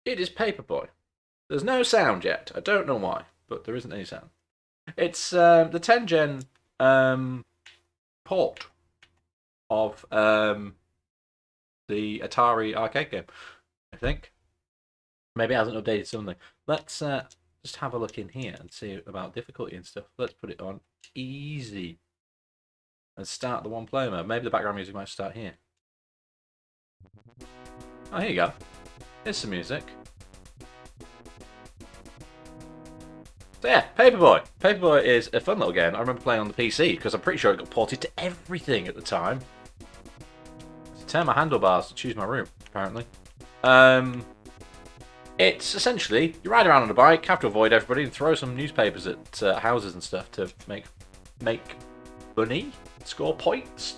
It is Paperboy. There's no sound yet. I don't know why, but there isn't any sound. It's the 10 gen port of the Atari arcade game, I think. Maybe it hasn't updated something. Let's just have a look in here and see about difficulty and stuff. Let's put it on easy and start the one player mode. Maybe the background music might start here. Oh, here you go. Here's some music. So yeah, Paperboy. Paperboy is a fun little game. I remember playing on the PC because I'm pretty sure it got ported to everything at the time. To turn my handlebars to choose my room, apparently. It's essentially you ride around on a bike, have to avoid everybody, and throw some newspapers at houses and stuff to make money, score points,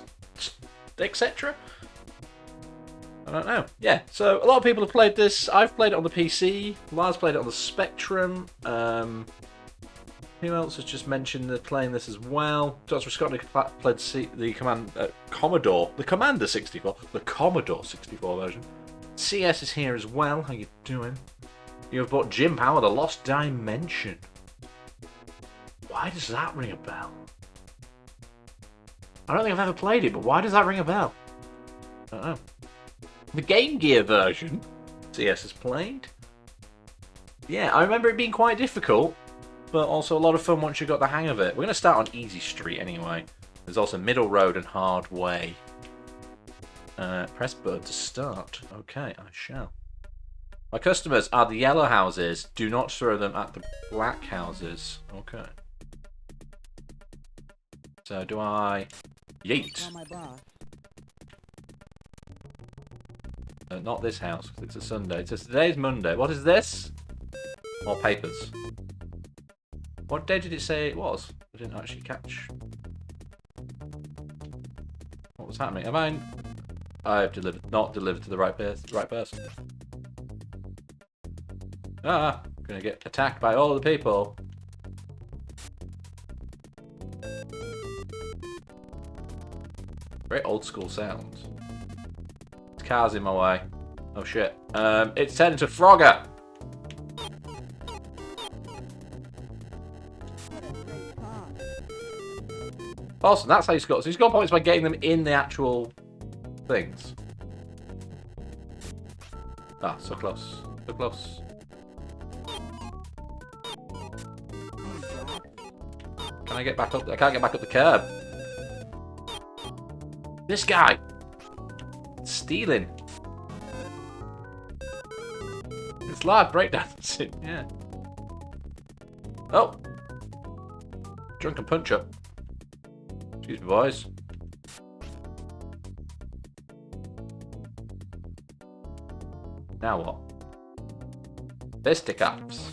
etc. I don't know. Yeah, so a lot of people have played this. I've played it on the PC. Lars played it on the Spectrum. Who else has just mentioned they're playing this as well? Dr. Scott played the Commodore, the Commander 64, the Commodore 64 version. CS is here as well. How you doing? You have bought Jim Power, The Lost Dimension. Why does that ring a bell? I don't think I've ever played it, but why does that ring a bell? I don't know. The Game Gear version CS has played. Yeah, I remember it being quite difficult, but also a lot of fun once you got the hang of it. We're going to start on Easy Street anyway. There's also Middle Road and Hard Way. Press bird to start. Okay, I shall. My customers are the yellow houses. Do not throw them at the black houses. Okay. So do I... Yeet. Not this house, because it's a Sunday. It says today's Monday. What is this? More papers. What day did it say it was? I didn't actually catch. What was happening? I've not delivered to the right person. Ah, I'm gonna get attacked by all the people. Very old school sounds. Car's in my way. Oh shit. It's turned into Frogger. Awesome, that's how you score. So you score points by getting them in the actual things. Ah, so close. So close. Can I get back up? I can't get back up the curb. This guy! Stealing. It's large breakdowns. Yeah. Oh. Drunken punch up. Excuse me, boys. Now what? Fisticuffs.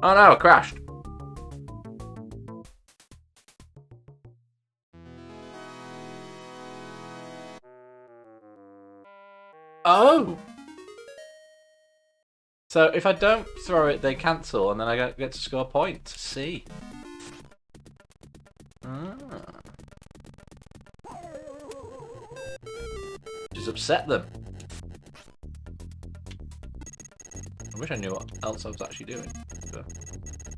Oh no, it crashed. Oh! So if I don't throw it, they cancel, and then I get to score points. See. Ah. Just upset them. I wish I knew what else I was actually doing. So,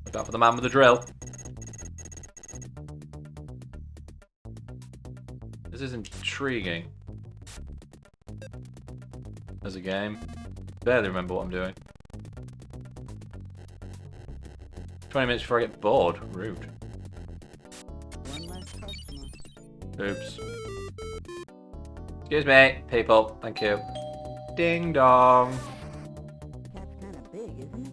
look out for the man with the drill. This is intriguing. As a game. Barely remember what I'm doing. 20 minutes before I get bored. Rude. Oops. Excuse me, people. Thank you. Ding dong. That's kind of big, isn't it?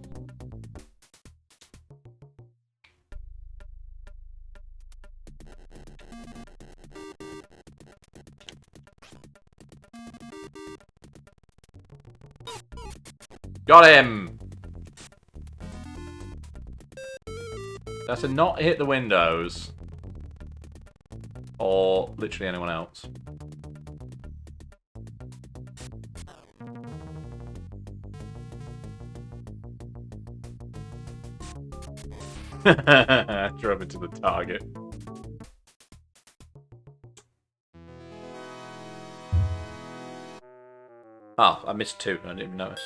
Got him! That's to not hit the windows. Or literally anyone else. Drove into the target. Oh, I missed 2. I didn't even notice.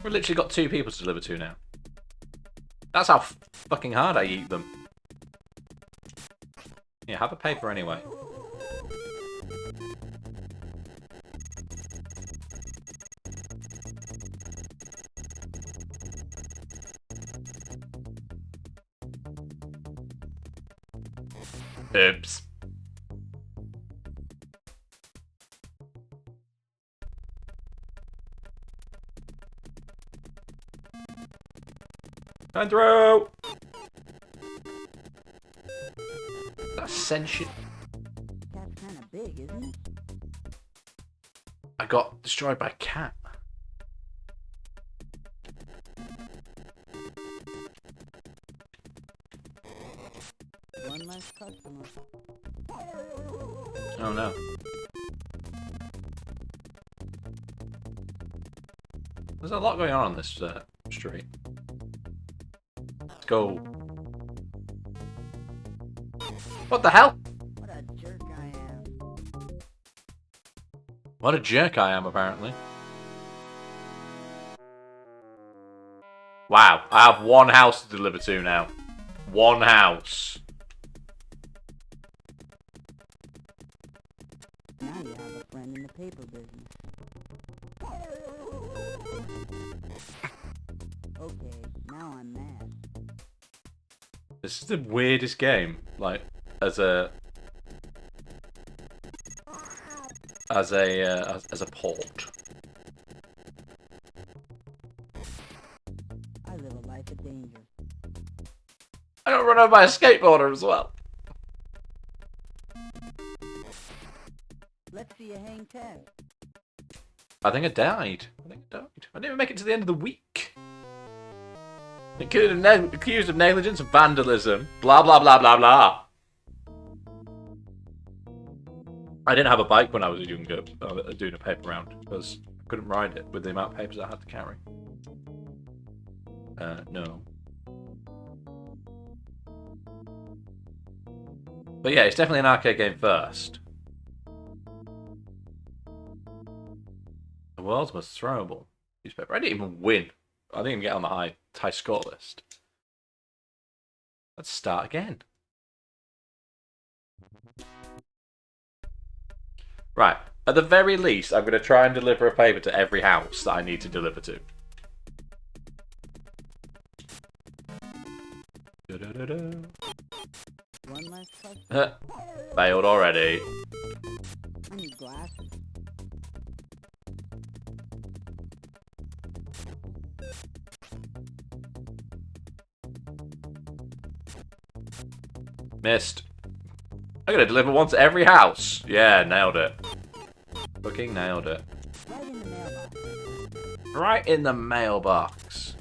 We've literally got 2 people to deliver to now. That's how fucking hard I eat them. Yeah, have a paper anyway. Oops. Come through! That's sentient. Cat's kind of big, isn't it? I got destroyed by a cat. One less customer. Oh no. There's a lot going on this street. Let's go. What the hell? What a jerk I am. What a jerk I am, apparently. Wow, I have 1 house to deliver to now. 1 house. Now you have a friend in the paper business. Okay, now I'm mad. This is the weirdest game. Like, as a port. I live a life of danger. I got run over by a skateboarder as well. Let's see you hang tag. I think I died. I didn't even make it to the end of the week. Accused of negligence and vandalism. Blah, blah, blah, blah, blah. I didn't have a bike when I was younger, doing a paper round, because I couldn't ride it with the amount of papers I had to carry. No. But yeah, it's definitely an arcade game first. The world's most throwable newspaper. I didn't even win. I didn't even get on the high score list. Let's start again. Right. At the very least, I'm going to try and deliver a paper to every house that I need to deliver to. One less customer. Failed already. I need glasses. Missed. I'm going to deliver one to every house. Yeah, nailed it. Fucking nailed it. Right in the mailbox. Right in the mailbox.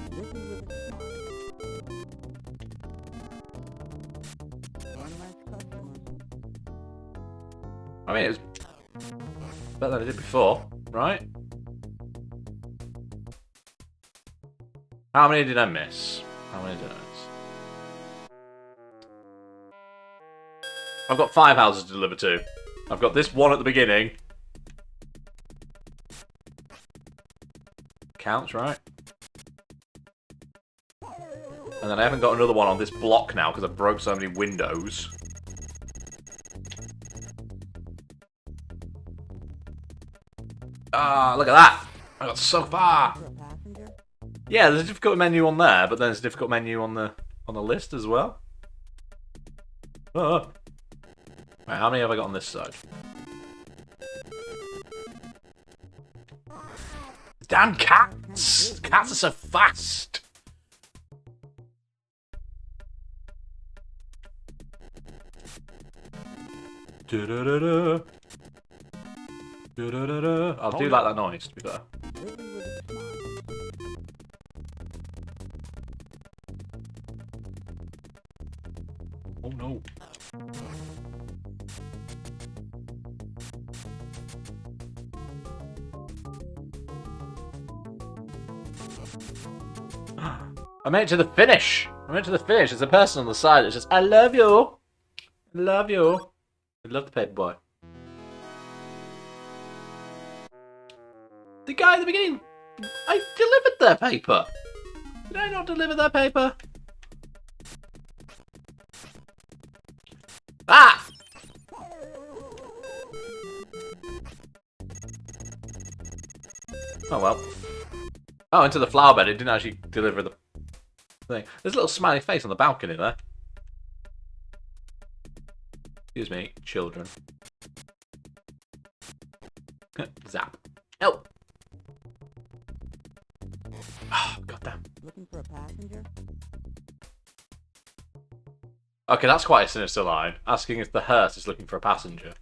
Busy with a smile. One less customer. I mean, it was better than I did before, right? How many did I miss? How many did I miss? I've got 5 houses to deliver to. I've got this one at the beginning. Counts, right? And then I haven't got another one on this block now because I broke so many windows. Ah, look at that! I got so far! For a passenger? Yeah, there's a difficult menu on there, but then there's a difficult menu on the list as well. Oh. Right, how many have I got on this side? Damn cats! Cats are so fast! Da-da-da-da. Da-da-da-da. I'll do like that noise, to be fair. Busy with a smile. Oh no. I made it to the finish! I went to the finish. There's a person on the side that says, I love you. I love you. I love the Paperboy. The guy at the beginning, I delivered their paper. Did I not deliver their paper? Ah! Oh well. Oh, into the flower bed. It didn't actually deliver the thing. There's a little smiley face on the balcony there. Excuse me, children. Zap. Help! Oh, goddamn. Looking for a passenger? Okay, that's quite a sinister line. Asking if the hearse is looking for a passenger.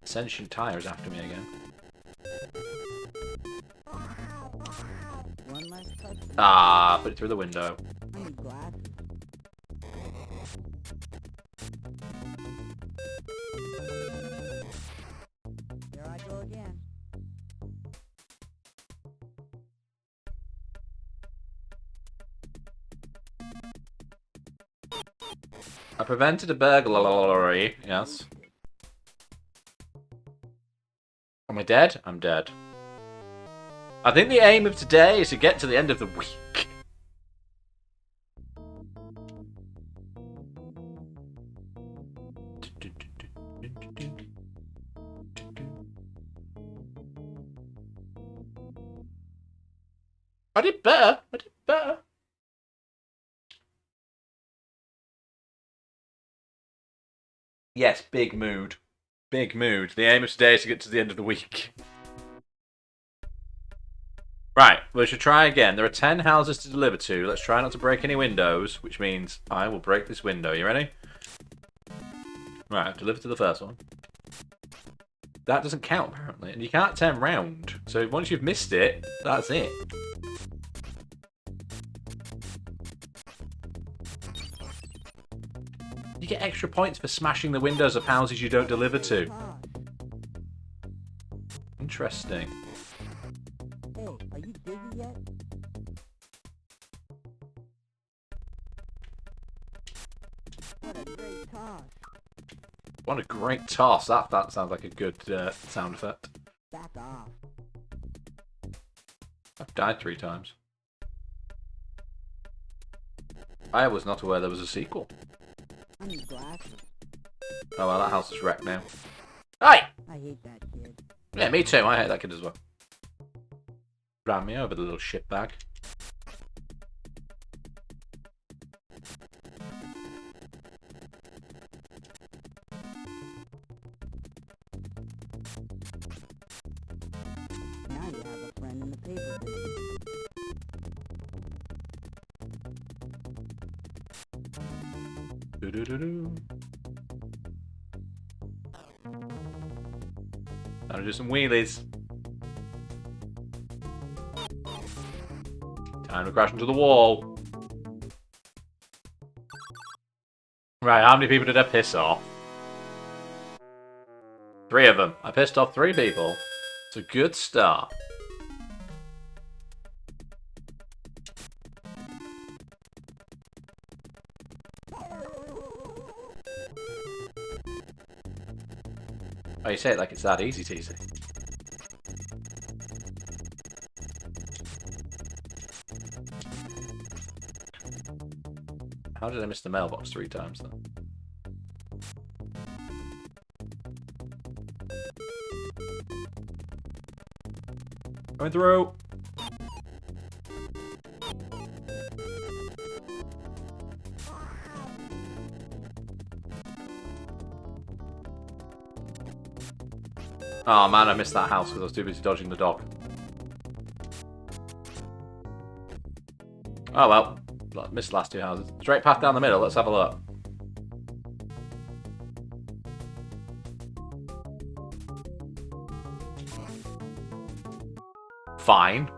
Sentient Tire is after me again. One last customer. Ah, put it through the window. I need glasses. There I go again. I prevented a burglary. Yes. Am I dead? I'm dead. I think the aim of today is to get to the end of the week. I did better. I did better. Yes, big mood. Big mood. The aim of today is to get to the end of the week. Right, we should try again. There are 10 houses to deliver to. Let's try not to break any windows, which means I will break this window. You ready? Right, I've delivered to the first one. That doesn't count, apparently. And you can't turn round. So once you've missed it, that's it. You get extra points for smashing the windows of houses you don't deliver to. Car. Interesting. Hey, are you dizzy yet? What a great toss. What a great toss. That sounds like a good sound effect. Back off. I've died 3 times. I was not aware there was a sequel. I need glasses. Oh well, that house is wrecked now. Hey! I hate that kid. Yeah, me too. I hate that kid as well. Ran me over, the little shitbag. Now you have a friend in the paper business. Do-do-do-do. Time to do some wheelies. Time to crash into the wall. Right, how many people did I piss off? 3 of them. I pissed off 3 people. It's a good start. Oh, you say it like it's that easy, teasy. How did I miss the mailbox 3 times then? Going through. Oh man, I missed that house because I was too busy dodging the dog. Oh well, missed the last 2 houses. Straight path down the middle, let's have a look. Fine.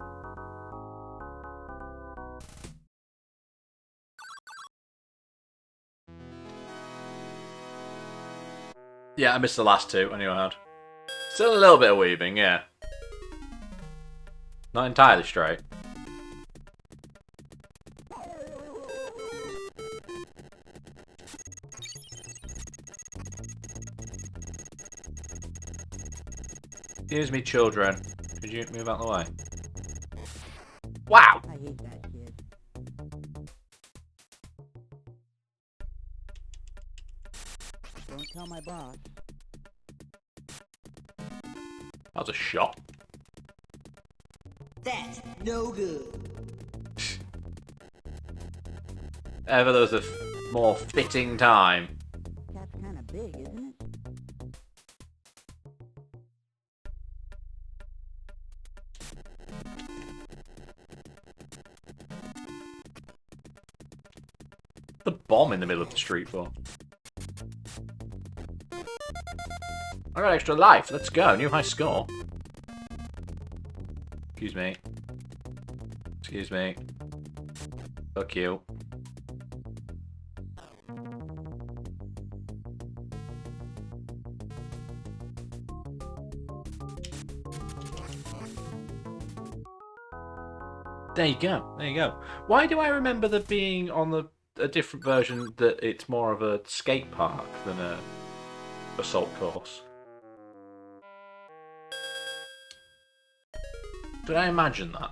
Yeah, I missed the last 2, I knew I had. Still a little bit of weaving, yeah. Not entirely straight. Excuse me, children. Could you move out of the way? Wow! I hate that kid. Don't tell my boss. That was a shot. That's no good. Ever there was a more fitting time. Cat's kind of big, isn't it? The bomb in the middle of the street for. I got extra life. Let's go. New high score. Excuse me. Excuse me. Fuck you. There you go. There you go. Why do I remember there being on a different version that it's more of a skate park than a assault course? Did I imagine that?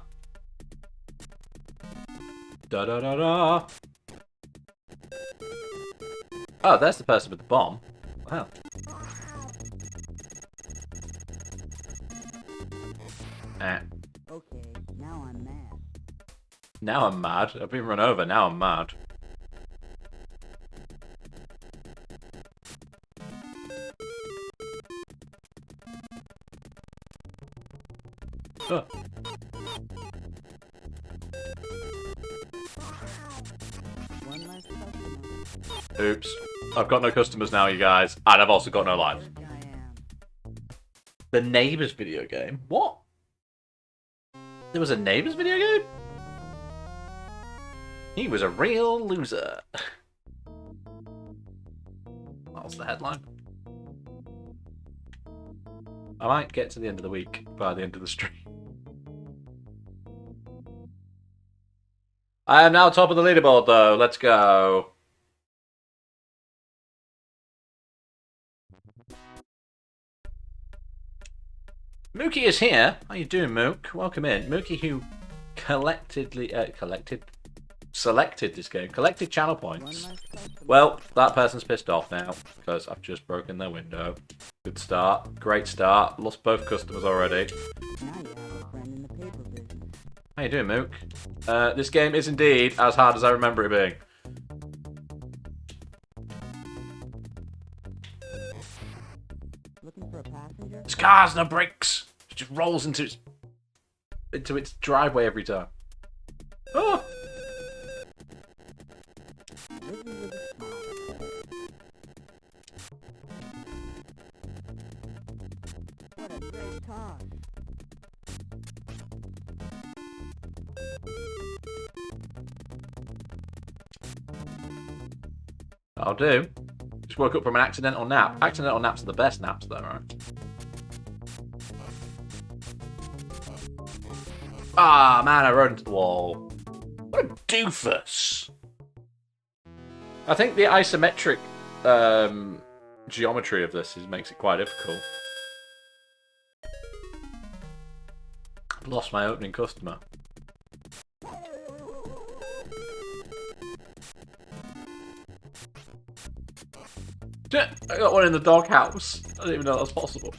Da da da da. Oh, there's the person with the bomb. Wow. Eh. Okay, now I'm mad. Now I'm mad. I've been run over. Now I'm mad. Huh. One last customer. Oops. I've got no customers now, you guys. And I've also got no lives. There I am. The Neighbours video game? What? There was a Neighbours video game? He was a real loser. That was the headline. I might get to the end of the week by the end of the stream. I am now top of the leaderboard, though. Let's go. Mookie is here. How you doing, Mook? Welcome in. Mookie, who selected this game, collected channel One points. last customer. Well, that person's pissed off now because I've just broken their window. Good start. Great start. Lost both customers already. Now you have a friend in the paper business. How you doing, Mook? This game is indeed as hard as I remember it being. Looking for a passenger? This car's no brakes. It just rolls into its driveway every time. Oh! Living with a smile. What a great car. That'll do. Just woke up from an accidental nap. Accidental naps are the best naps, though, right? Ah, man, I rode into the wall. What a doofus. I think the isometric geometry of this makes it quite difficult. I've lost my opening customer. I got one in the doghouse. I didn't even know that was possible.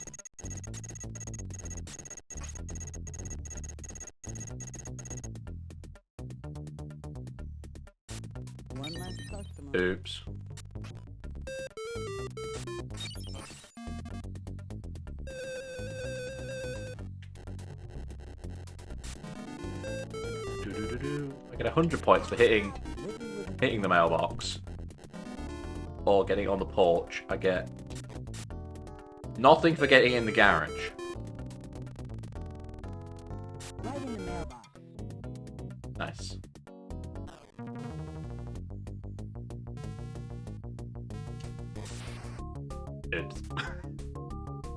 One last customer. Oops. I get 100 points for hitting the mailbox. Or getting on the porch. I get nothing for getting in the garage. Right in the mailbox. Nice. Good.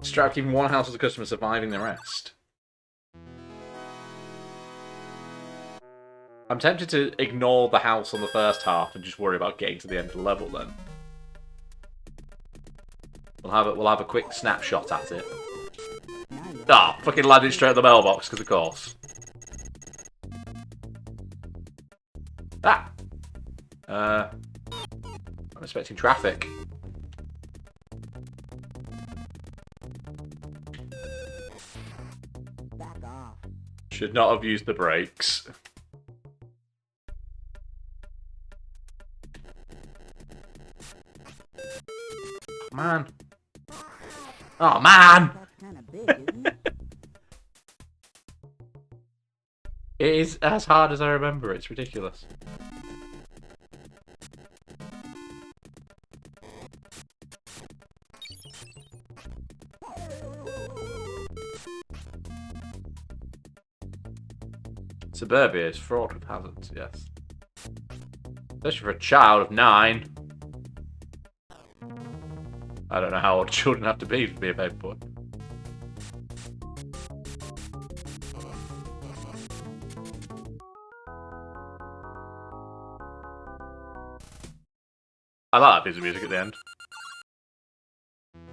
Striking one house as a customer, surviving the rest. I'm tempted to ignore the house on the first half and just worry about getting to the end of the level then. We'll have a quick snapshot at it. Now you Ah, fucking landed straight at the mailbox, because of course. Ah! I'm expecting traffic. Back off. Should not have used the brakes. Man. Oh, man! That's kind of big, isn't it? It is as hard as I remember. It's ridiculous. Suburbia is fraught with hazards, yes. Especially for a child of 9. I don't know how old children have to be a paperboy. I like that piece of music at the end.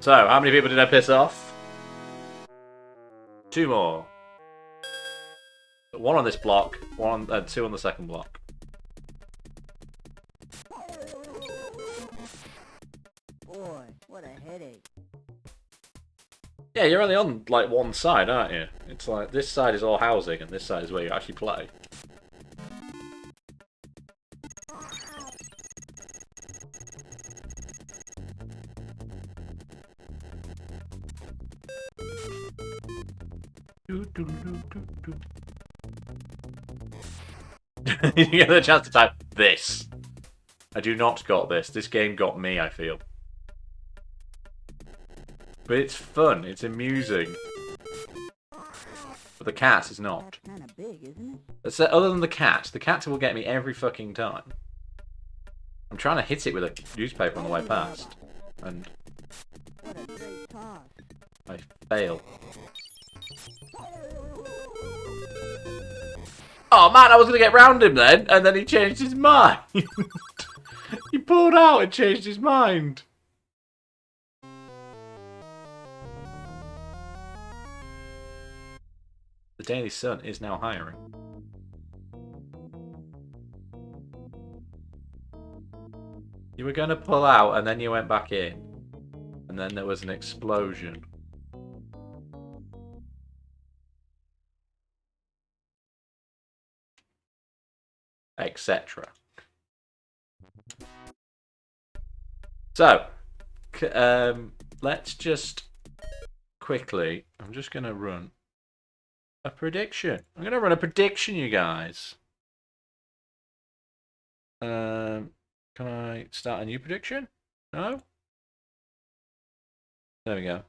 So, how many people did I piss off? 2 more. 1 on this block, 2 on the second block. Boy, what a headache. Yeah, you're only on like one side, aren't you? It's like this side is all housing and this side is where you actually play. You get the chance to type this. I do not got this. This game got me, I feel. But it's fun. It's amusing. But the cat is not. That's kind of big, isn't it? Other than the cat will get me every fucking time. I'm trying to hit it with a newspaper on the way past. And What a great toss. I fail. Oh man, I was going to get round him then, and then he changed his mind. He pulled out and changed his mind. The Daily Sun is now hiring. You were going to pull out and then you went back in. And then there was an explosion. Etc. So, let's just quickly, I'm just going to run a prediction. I'm going to run a prediction, you guys. Can I start a new prediction? No? There we go.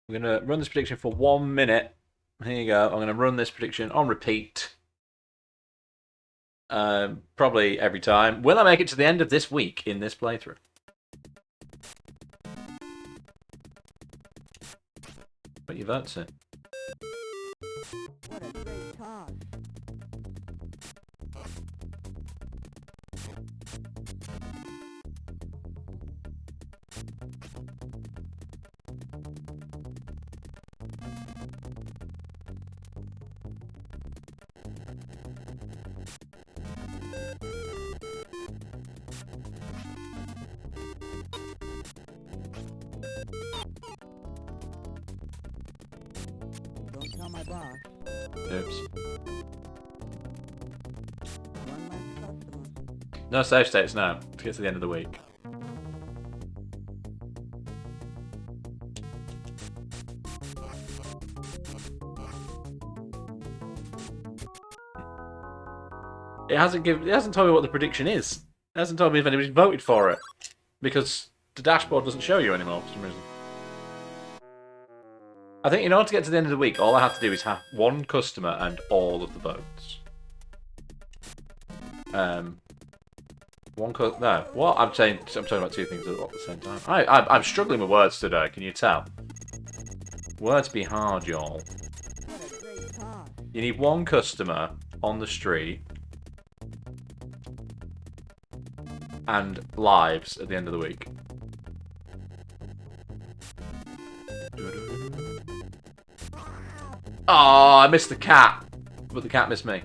I'm going to run this prediction for 1 minute. Here you go. I'm going to run this prediction on repeat. Probably every time. Will I make it to the end of this week in this playthrough? Put your votes in. What a great toss. Don't tell my boss. Oops. One less customer. No save states now. To get to the end of the week. It hasn't told me what the prediction is. It hasn't told me if anybody's voted for it. Because the dashboard doesn't show you anymore for some reason. I think in order to get to the end of the week, all I have to do is have 1 customer and all of the votes. 1 No. What? I'm talking about two things at the same time. I'm struggling with words today, can you tell? Words be hard, y'all. What a great car. You need one customer on the street and lives at the end of the week. Oh, I missed the cat. But the cat missed me.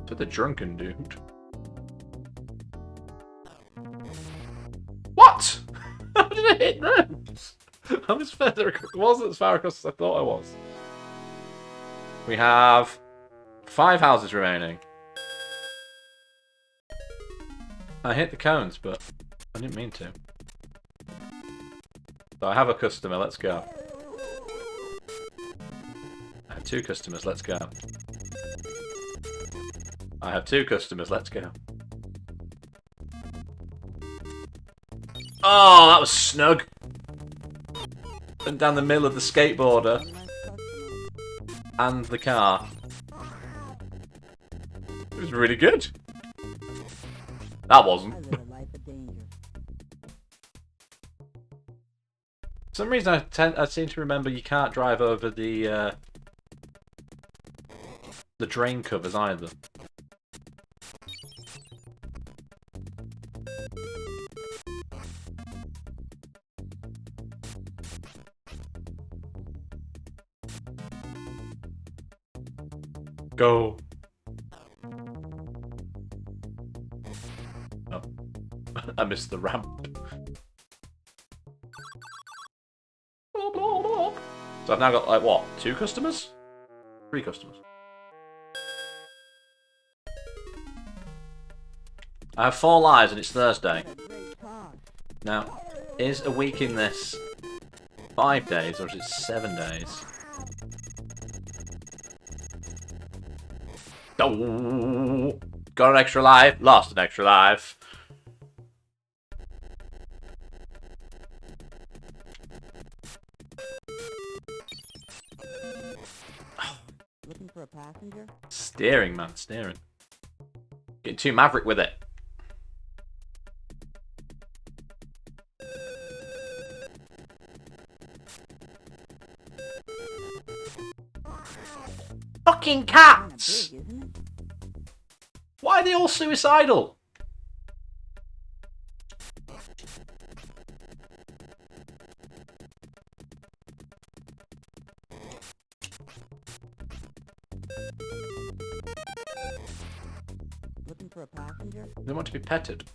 For the drunken dude. What? How did I hit those? I was further across. It wasn't as far across as I thought I was. We have 5 houses remaining. I hit the cones, but I didn't mean to. So I have a customer, let's go. I have 2 customers, let's go. I have 2 customers, let's go. Oh, that was snug. Went down the middle of the skateboarder One less customer. and the car. It was really good. That I wasn't. live a life of danger. For some reason I seem to remember you can't drive over the drain covers either. Go. Oh. I missed the ramp. So I've now got, like, what? 2 customers? 3 customers. I have 4 lives and it's Thursday. What a great car. Now, is a week in this 5 days or is it 7 days? Oh, got an extra life, lost an extra life. Looking for a passenger? Steering, man, steering. Getting too maverick with it. Fucking Kinda cats! big, isn't it? Why are they all suicidal? Looking for a passenger? They want to be petted.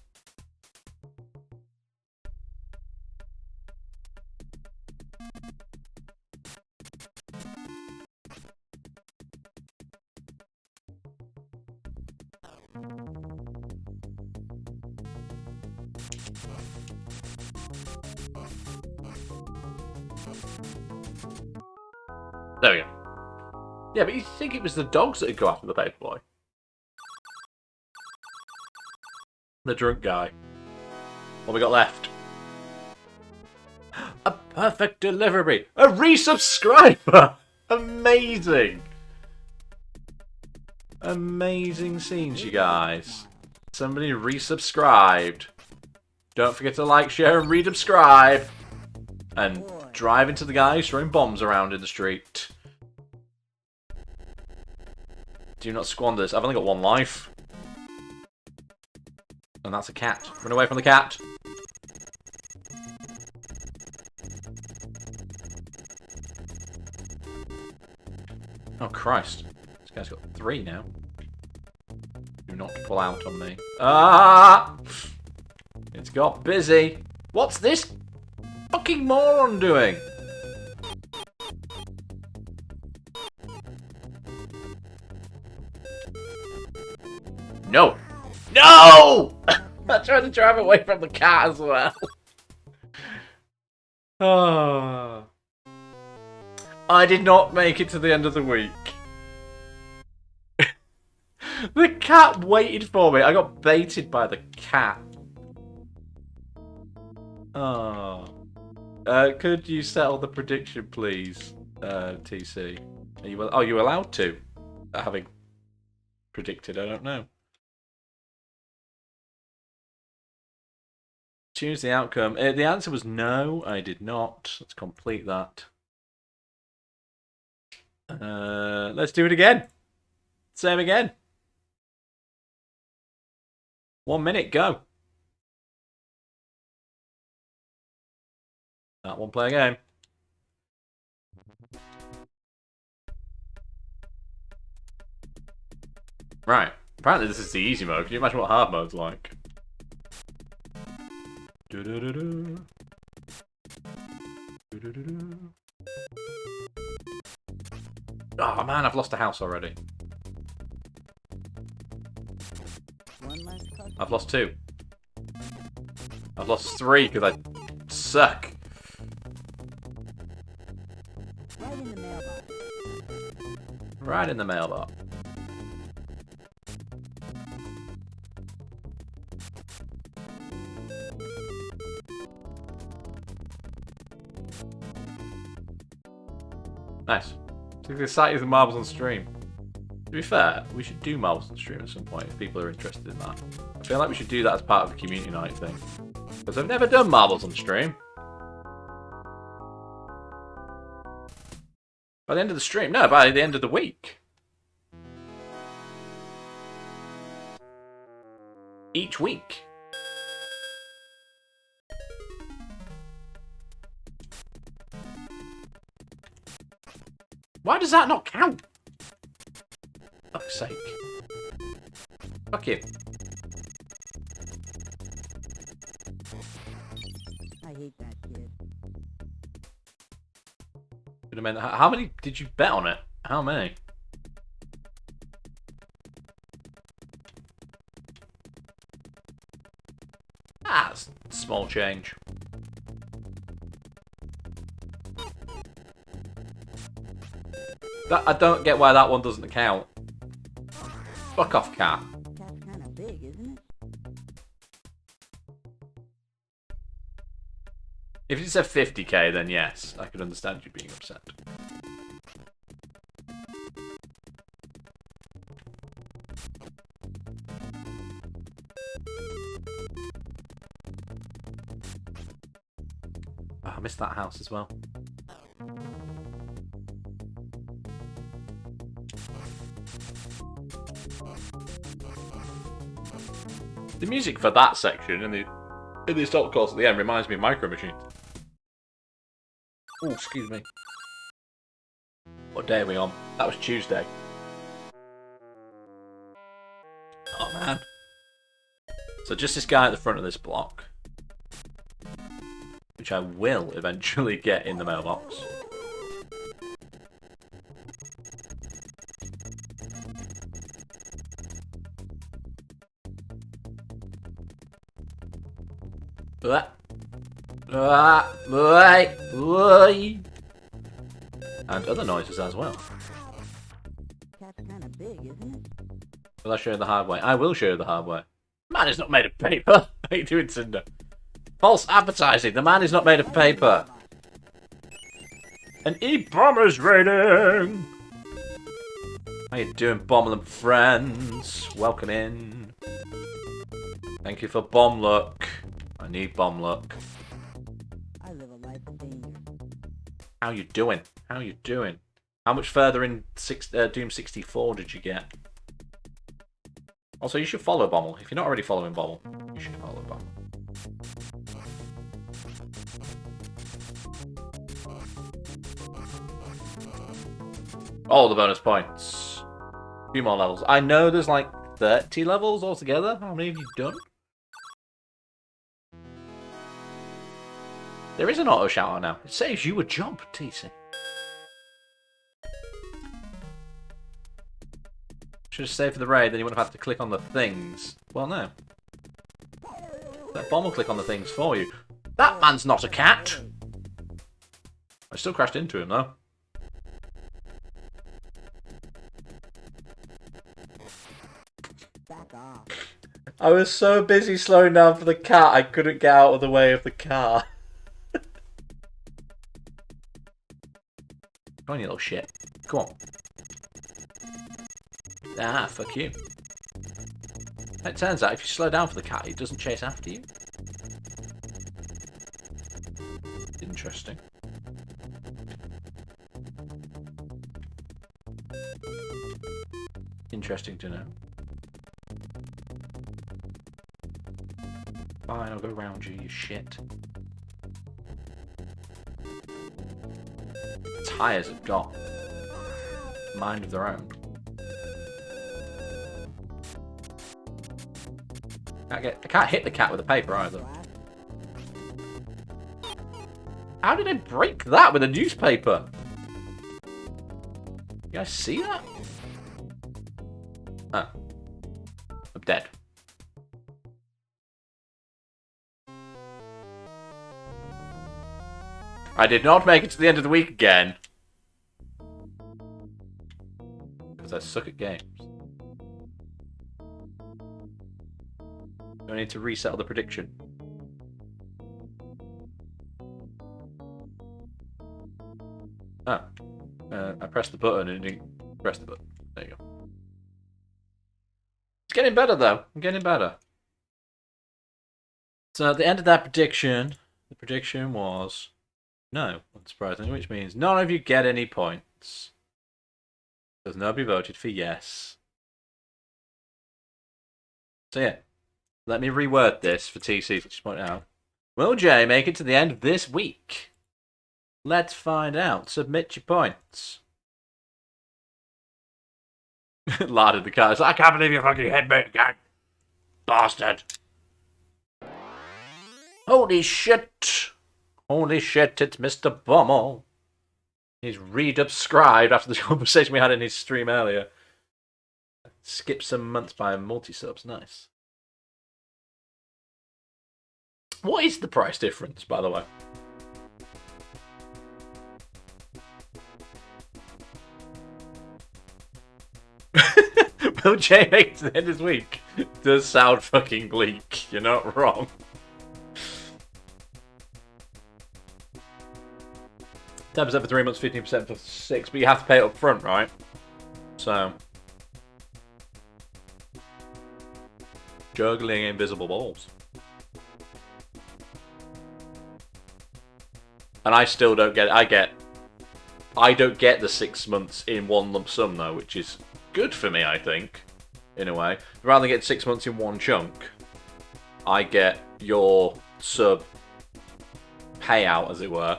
There we go. Yeah, but you think it was the dogs that would go after the Paperboy? The drunk guy. What we got left? A perfect delivery! A resubscriber! Amazing! Amazing scenes, you guys. Somebody resubscribed. Don't forget to like, share, and resubscribe. And drive into the guys throwing bombs around in the street. Do not squander this. I've only got 1 life. And that's a cat. Run away from the cat. Oh, Christ. This guy's got 3 now. Do not pull out on me. Ah! It's got busy. What's this fucking moron doing? No! No! I tried to drive away from the cat as well. Oh. I did not make it to the end of the week. The cat waited for me. I got baited by the cat. Oh. Could you settle the prediction, please? TC. Are you? Oh, you're allowed to. Having predicted, I don't know. Choose the outcome. The answer was no. I did not. Let's complete that. Let's do it again. Same again. 1 minute, go. That one, play a game. Right. Apparently this is the easy mode. Can you imagine what hard mode's like? Oh man, I've lost a house already. I've lost 2. I've lost 3 because I suck. Right in the mailbox. Nice. It's exciting as marbles on stream. To be fair, we should do marbles on stream at some point if people are interested in that. I feel like we should do that as part of the community night thing. Because I've never done marbles on stream. By the end of the stream? No, by the end of the week. Each week. Why does that not count? For fuck's sake. Fuck you. I hate that kid. How many did you bet on it? How many? Ah, that's small change. I don't get why that one doesn't count. Fuck off, cat. Cat's kind of big, isn't it? If you said 50k, then yes, I could understand you being upset. Oh, I missed that house as well. The music for that section in the stop course at the end reminds me of Micro Machines. Oh, excuse me. What day are we on? That was Tuesday. Oh man. So just this guy at the front of this block, which I will eventually get in the mailbox. And other noises as well. Cat's kind of big, isn't it? Will I show you the hard way? I will show you the hard way. Man is not made of paper. How you doing, Cinder? False advertising. The man is not made of paper. An e-bombers rating. How you doing, Bomberland friends? Welcome in. Thank you for bomb luck. I need bomb luck. I live a life of danger. How you doing? How you doing? How much further in Doom 64 did you get? Also, you should follow Bommel. If you're not already following Bommel, you should follow Bommel. All the bonus points. A few more levels. I know there's like 30 levels altogether. How many have you done? There is an auto shout out now. It saves you a job, TC. Should have saved for the raid, then you wouldn't have had to click on the things. Well, no. That bomb will click on the things for you. That man's not a cat! I still crashed into him, though. Back off. I was so busy slowing down for the cat, I couldn't get out of the way of the car. Come on, you little shit. Come on. Ah, fuck you. It turns out if you slow down for the cat, it doesn't chase after you. Interesting. Interesting to know. Fine, I'll go around you, you shit. Tires have got mind of their own. I can't hit the cat with a paper either. How did I break that with a newspaper? You guys see that? Ah. I'm dead. I did not make it to the end of the week again. Because I suck at games. Do I need to reset the prediction? Ah. I pressed the button and it didn't press the button. There you go. It's getting better though. I'm getting better. So at the end of that prediction, the prediction was no, unsurprisingly, which means none of you get any points. Because nobody voted for yes. So yeah, let me reword this for TC to point out. Will Jay make it to the end of this week? Let's find out. Submit your points. Lard in the car. I can't believe you fucking hit me again. Bastard. Holy shit. Holy shit, it's Mr. Bummel. He's re-subscribed after the conversation we had in his stream earlier. Skip some months by multi-subs. Nice. What is the price difference, by the way? Will Jay make it to the end of this week? Does sound fucking bleak. You're not wrong. 10% for 3 months, 15% for 6, but you have to pay it up front, right? So, juggling invisible balls. And I still don't get it. I don't get the 6 months in one lump sum though, which is good for me, I think, in a way. Rather than get 6 months in one chunk, I get your sub payout, as it were.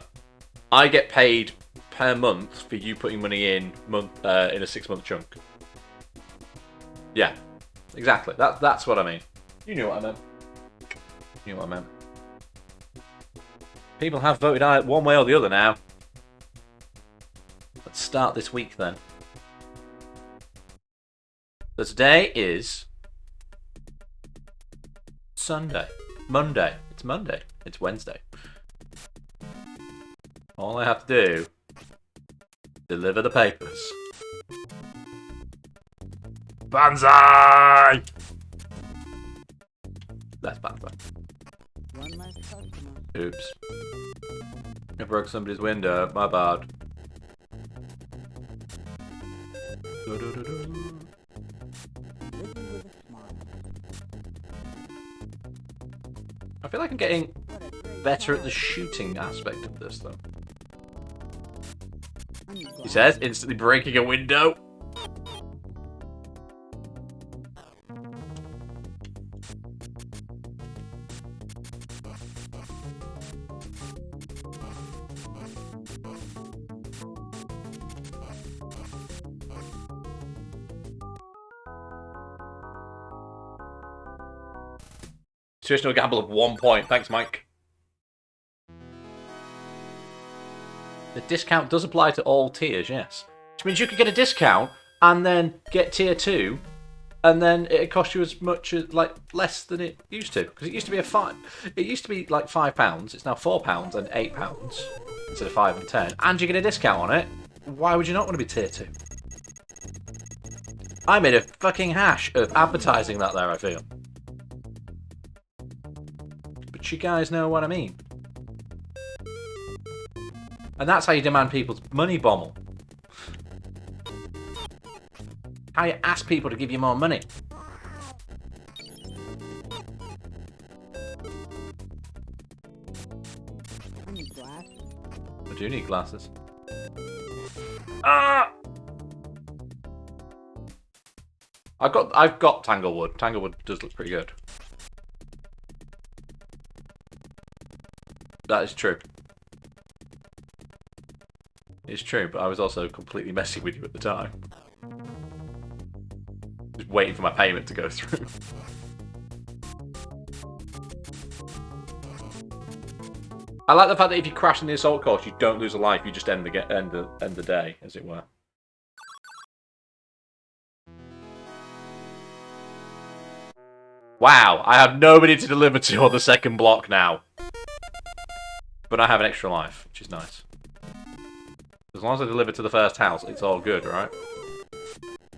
I get paid per month for you putting money in a 6 month chunk. Yeah, exactly. That's what I mean. You knew what I meant. You knew what I meant. People have voted either one way or the other now. Let's start this week then. So today is Sunday. Monday. It's Monday. It's Wednesday. All I have to do, deliver the papers. Banzai! That's Banzai. One less customer. Oops. I broke somebody's window. My bad. Living with a smile. I feel like I'm getting What a great better at the smile. shooting aspect of this, though. I'm He glad. says, instantly breaking a window. Situational gamble of 1 point. Thanks, Mike. The discount does apply to all tiers, yes. Which means you could get a discount and then get tier 2, and then it'd cost you as much as, like, less than it used to. Because it used to be it used to be like £5. It's now £4 and £8 instead of 5 and 10. And you get a discount on it. Why would you not want to be tier 2? I made a fucking hash of advertising that there, I feel. But you guys know what I mean. And that's how you demand people's money, Bommel. How you ask people to give you more money. I need glasses. I do need glasses. Ah! I've got Tanglewood. Tanglewood does look pretty good. That is true. It's true, but I was also completely messing with you at the time. Just waiting for my payment to go through. I like the fact that if you crash in the assault course, you don't lose a life. You just end the day, as it were. Wow, I have nobody to deliver to on the second block now. But I have an extra life, which is nice. As long as I deliver to the first house, it's all good, right?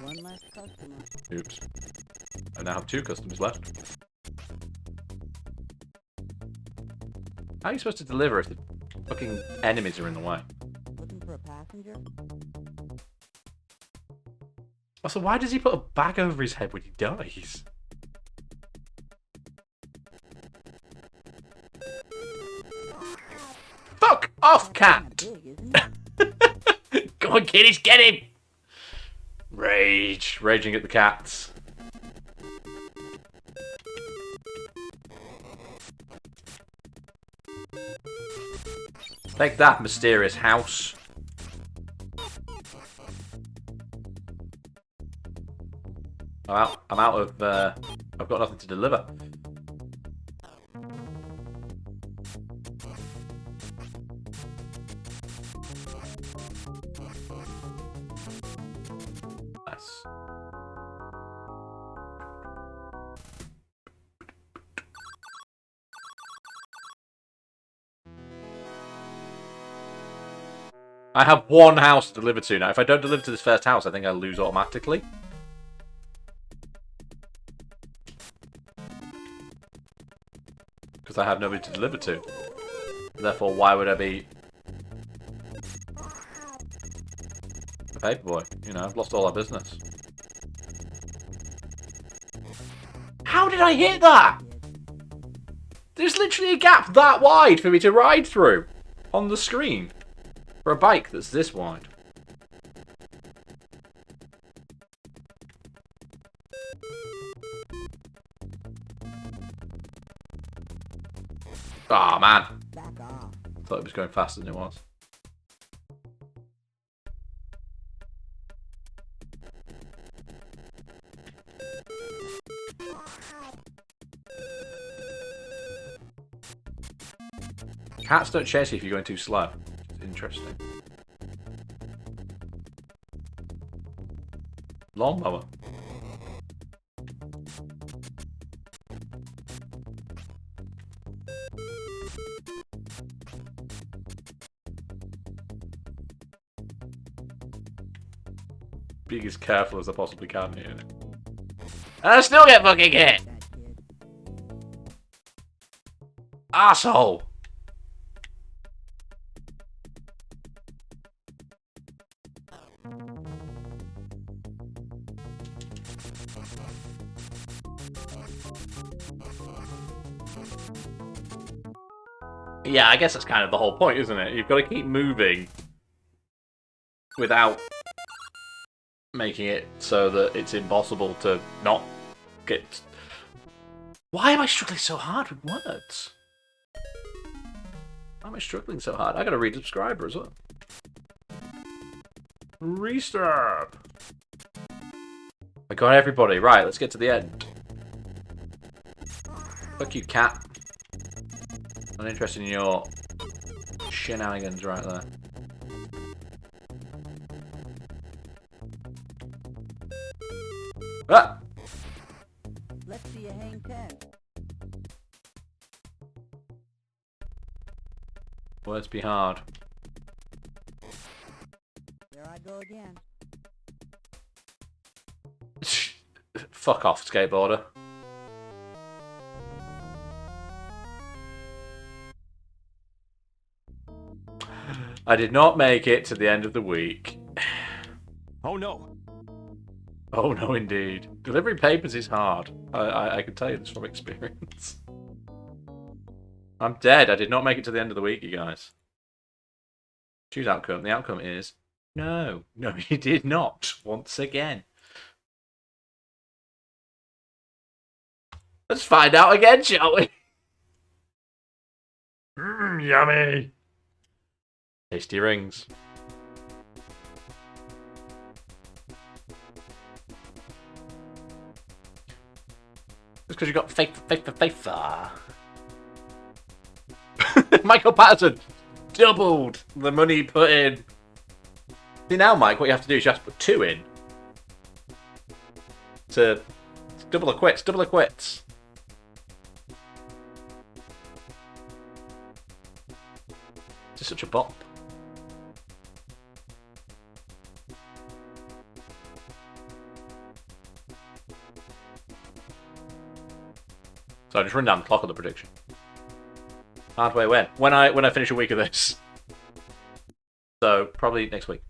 One less customer. Oops. I now have 2 customers left. How are you supposed to deliver if the fucking enemies are in the way? Looking for a passenger? Also, why does he put a bag over his head when he dies? Fuck off, cat! Kinda big, isn't it? Go on, kiddies, get him! Rage. Raging at the cats. Take that, mysterious house. I'm out of, I've got nothing to deliver. Nice. I have 1 house to deliver to now. If I don't deliver to this first house, I think I'll lose automatically. Because I have nobody to deliver to. Therefore, why would I be a paperboy? You know, I've lost all our business. How did I hit that? There's literally a gap that wide for me to ride through on the screen. For a bike that's this wide. Ah, man. Back off. Thought it was going faster than it was. Cats don't chase you if you're going too slow. It's interesting. Lawnmower. Being as careful as I possibly can here. And I still get fucking hit! That kid. Asshole! Yeah, I guess that's kind of the whole point, isn't it? You've got to keep moving without making it so that it's impossible to not get... Why am I struggling so hard with words? Why am I struggling so hard? I gotta read subscriber as well. Restart! I got everybody. Right, let's get to the end. Fuck you, cat. I'm interested in your shenanigans right there. Ah! Let's see you hang 10. Words be hard. There I go again. Fuck off, skateboarder. I did not make it to the end of the week. Oh no. Oh no, indeed. Delivering papers is hard. I can tell you this from experience. I'm dead. I did not make it to the end of the week, you guys. Choose outcome. The outcome is no. No, you did not. Once again. Let's find out again, shall we? Yummy. Tasty rings. Just because you got faith. Michael Patterson doubled the money put in. See now, Mike, what you have to do is you have to put 2 in. To double or quits, double or quits. It's such a bop. So I just run down the clock on the prediction. Hard way when? When I finish a week of this. So probably next week.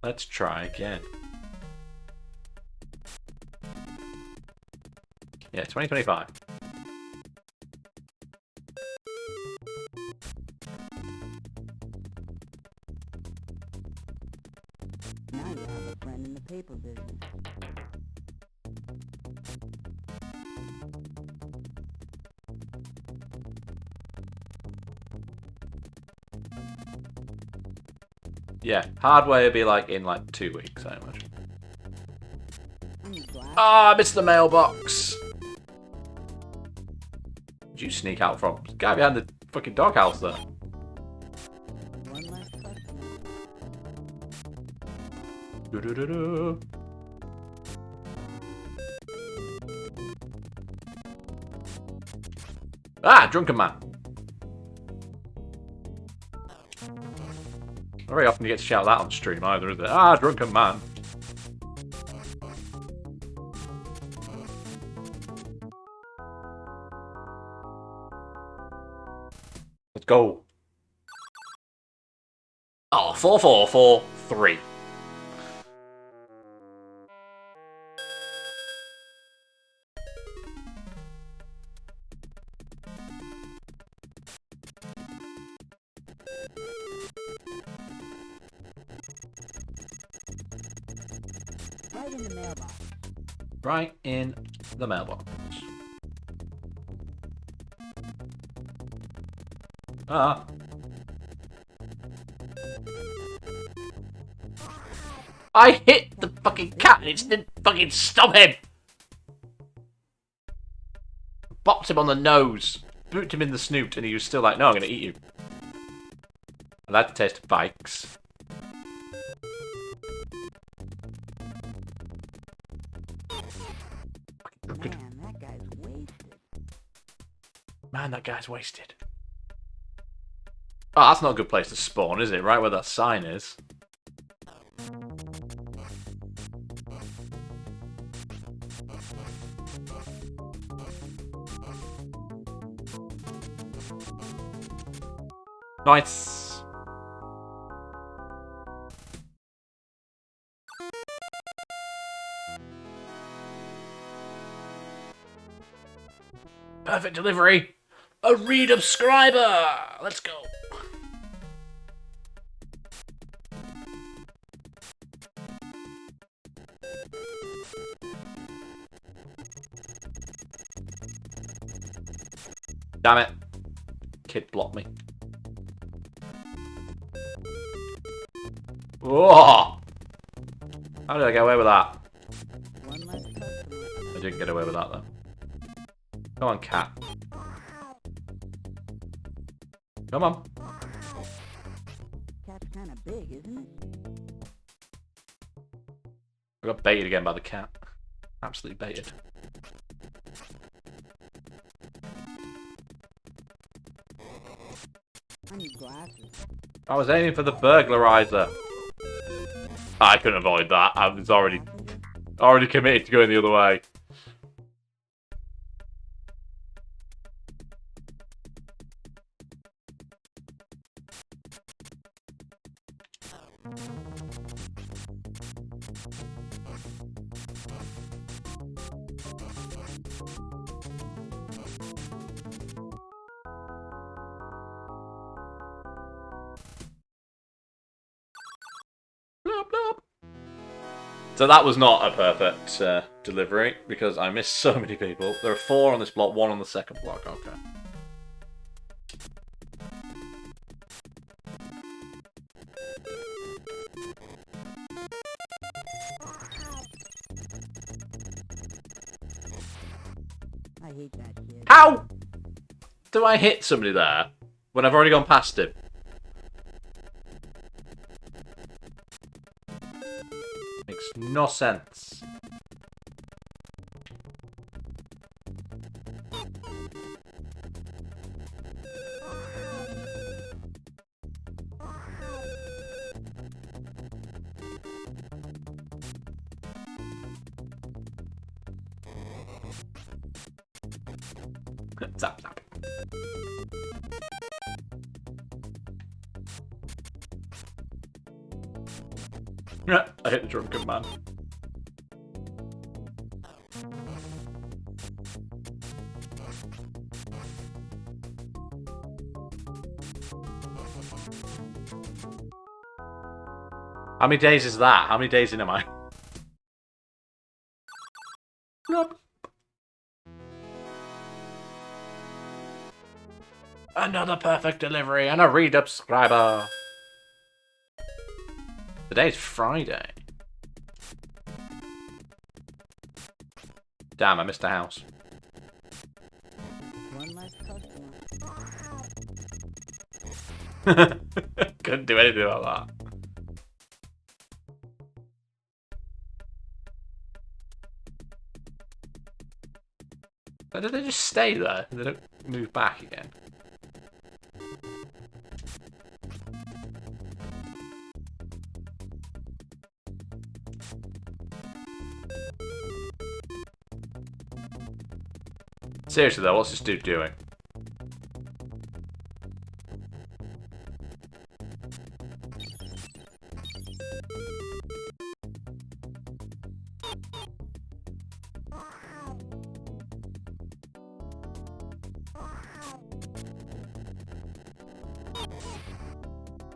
Let's try again. Yeah, 2025. Now you have a friend in the paper business. Yeah, hardware will be like in like 2 weeks, I imagine. glad. Ah, I missed the mailbox. Did you sneak out from? The guy behind the fucking doghouse there. One less customer. Do-do-do-do. Ah, drunken man. Not very often you get to shout that on stream either, is it? Ah, drunken man. Let's go. Oh, 4-4-4-3. Right in the mailbox. Right in the mailbox. Ah. I hit the fucking cat and it didn't fucking stop him! Bopped him on the nose, booped him in the snoot, and he was still like, no, I'm gonna eat you. I like to taste bikes. Man, that guy's wasted. Man, that guy's wasted. Oh, that's not a good place to spawn, is it? Right where that sign is. Nice. Perfect delivery. A redubscriber. Let's go. Damn it. Kid blocked me. Whoa! How did I get away with that? One less customer. I didn't get away with that though. Come on, cat. Come on. Cat's kind of big, isn't it? I got baited again by the cat. Absolutely baited. I need glasses. I was aiming for the burglarizer. I couldn't avoid that. I was already committed to going the other way. Nope, nope. So that was not a perfect delivery, because I missed so many people. There are 4 on this block, 1 on the second block. Okay. I hate that kid. How do I hit somebody there when I've already gone past him? Makes no sense. Zap, zap. I hit the drunken man. How many days is that? How many days in am I? Nope. Another perfect delivery and a redubscriber. Today's Friday. Damn, I missed a house. One less customer. Couldn't do anything about that. But did they just stay there? They don't move back again. Seriously though, what's this dude doing?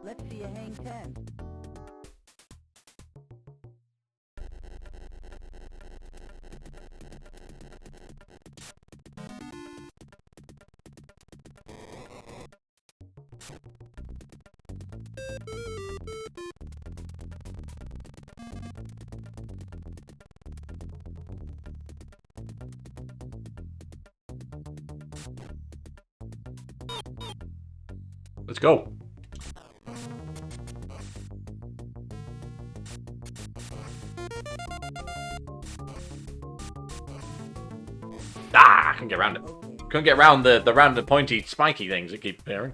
Let's see you hang 10. Let's go. Ah, I can get around it. Couldn't get around the random pointy spiky things that keep appearing.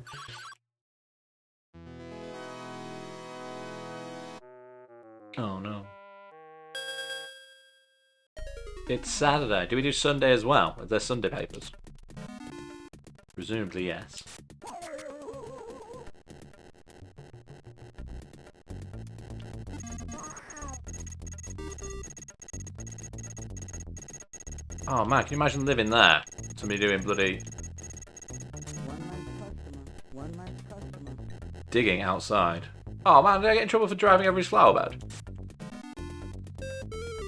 Oh no. It's Saturday. Do we do Sunday as well? Are there Sunday papers? Presumably yes. Oh man, can you imagine living there? Somebody doing bloody One less customer. digging outside. Oh man, did I get in trouble for driving over his flower bed?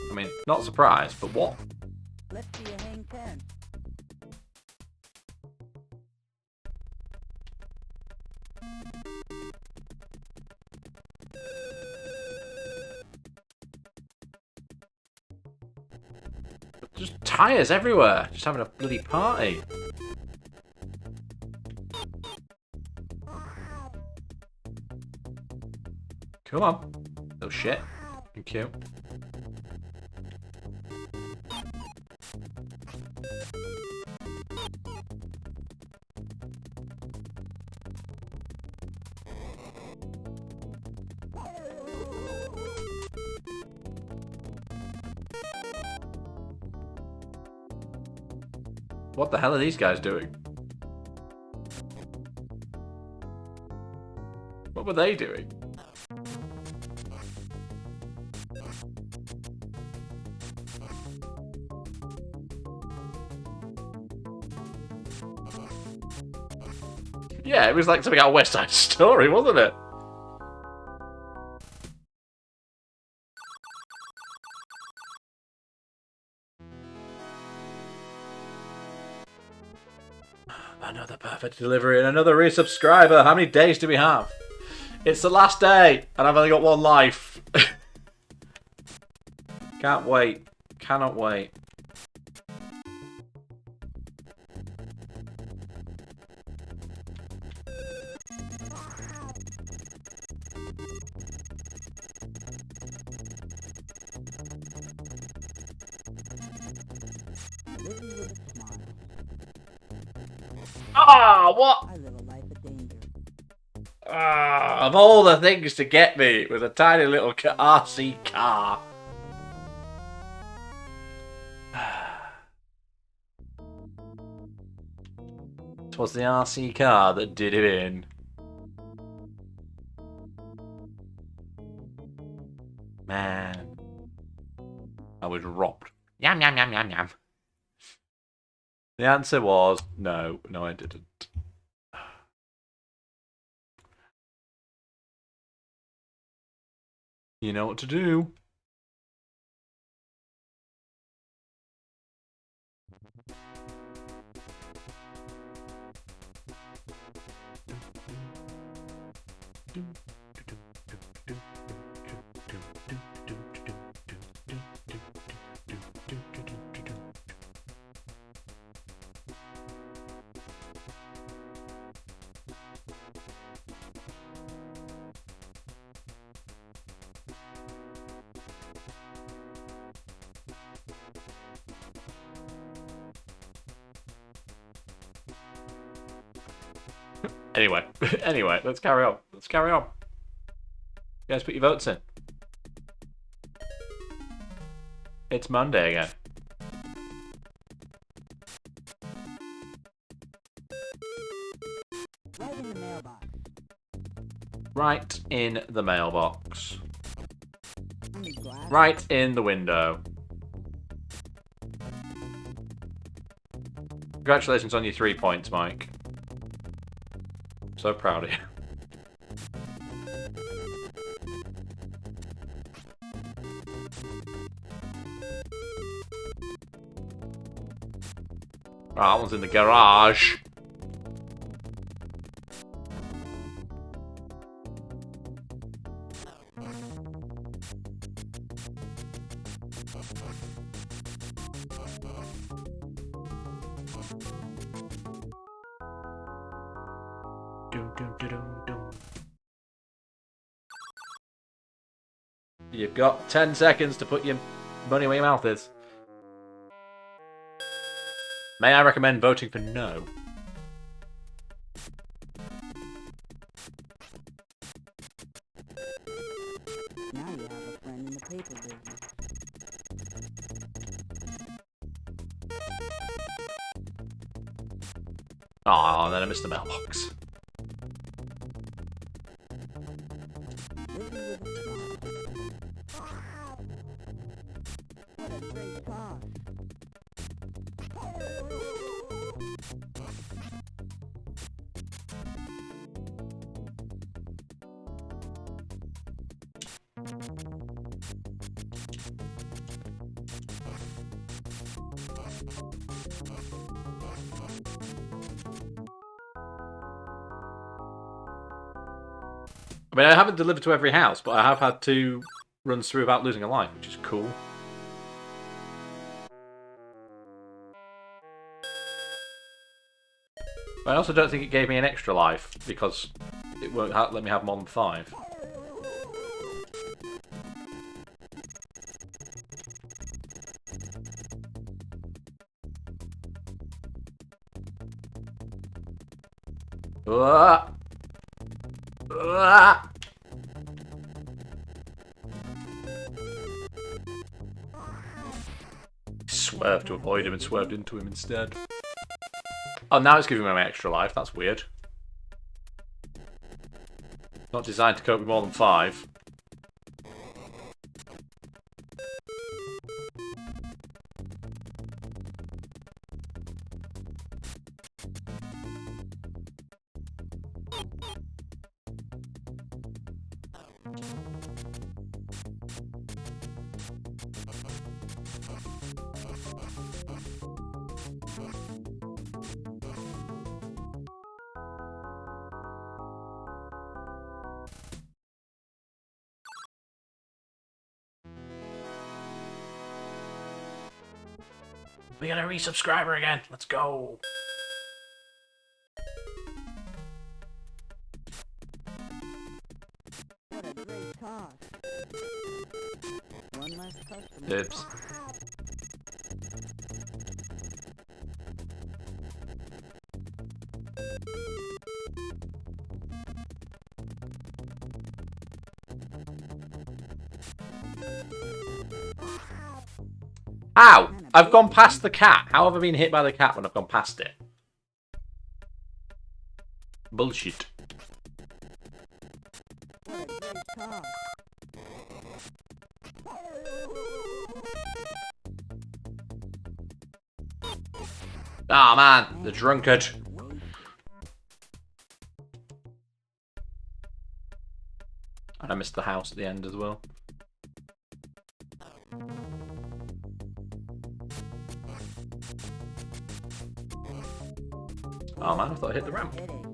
I mean, not surprised, but what? Let's see you hang 10. Just tyres everywhere. Just having a bloody party. Come on. Little shit. Thank you. What the hell are these guys doing? What were they doing? Yeah, it was like something out of West Side Story, wasn't it? perfect delivery and another resubscriber. How many days do we have? It's the last day, and I've only got one life. Can't wait. Cannot wait. Living with a smile. Ah, what? I live a life of danger. Ah, of all the things to get me with a tiny little RC car. Twas the RC car that did it in. Man, I was robbed. Yum, yum, yum, yum, yum. The answer was no. No, I didn't. You know what to do. Anyway, let's carry on. Let's carry on. You guys put your votes in. It's Monday again. Right in the mailbox. Right in the mailbox. I need glass. Right in the window. Congratulations on your 3 points, Mike. So proud of you. Oh, that one's in the garage. You've got 10 seconds to put your money where your mouth is. May I recommend voting for no? Now you have a friend in the paper business. Oh, and then I missed the mailbox. Living with a smile. What a great car. I mean, I haven't delivered to every house, but I have had 2 runs through without losing a life, which is cool. But I also don't think it gave me an extra life, because it won't let me have more than 5. Swerved to avoid him and swerved into him instead. Oh, now it's giving me my extra life. That's weird. Not designed to cope with more than 5. We got a resubscriber again. Let's go. What a great toss. One less customer. Dibs. Ow! I've gone past the cat. How have I been hit by the cat when I've gone past it? Bullshit. What a great toss. Ah, man. The drunkard. And I missed the house at the end as well. Oh man, I thought I hit the ramp. Headache.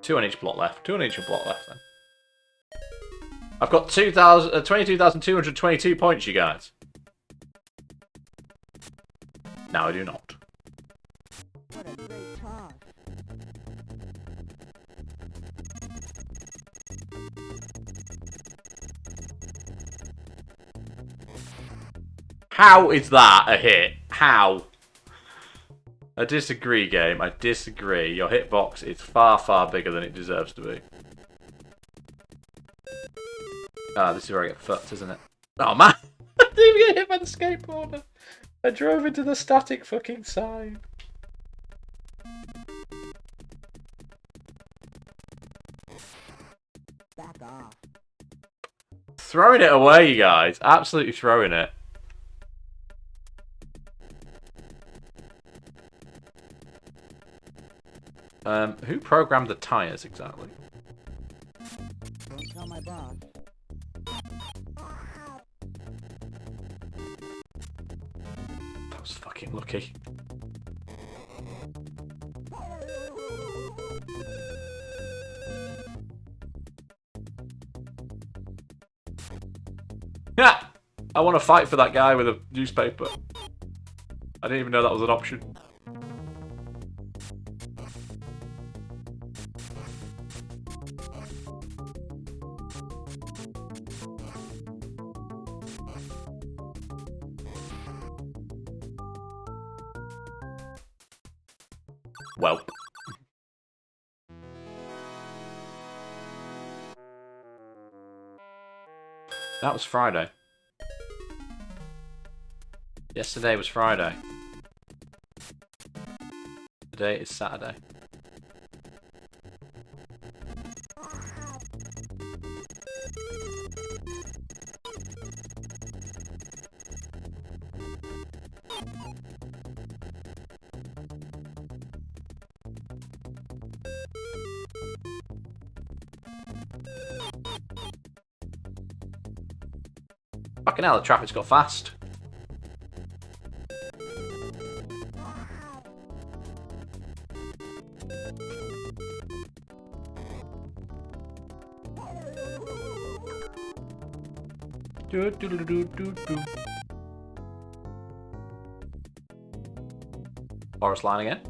2 on each block left. 2 on each block left then. I've got 22,222 points, you guys. Now I do not. What a great toss. How is that a hit? How? I disagree, game. I disagree. Your hitbox is far, far bigger than it deserves to be. Ah, this is where I get fucked, isn't it? Oh, man. I didn't even get hit by the skateboarder. I drove into the static fucking sign. Back off. Throwing it away, you guys. Absolutely throwing it. Who programmed the tyres exactly? Don't tell my boss. That was fucking lucky. Yeah, I want to fight for that guy with a newspaper. I didn't even know that was an option. Well. That was Friday. Yesterday was Friday. Today is Saturday. Fucking hell, the traffic's got fast. Do do do do do do. Forest line again.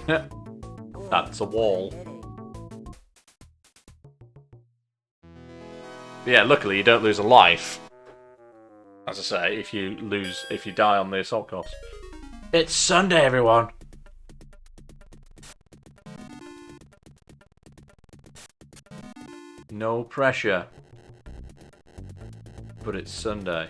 Yeah. That's a wall. Yeah, luckily you don't lose a life. As I say, if you die on the assault course. It's Sunday, everyone. No pressure. But it's Sunday.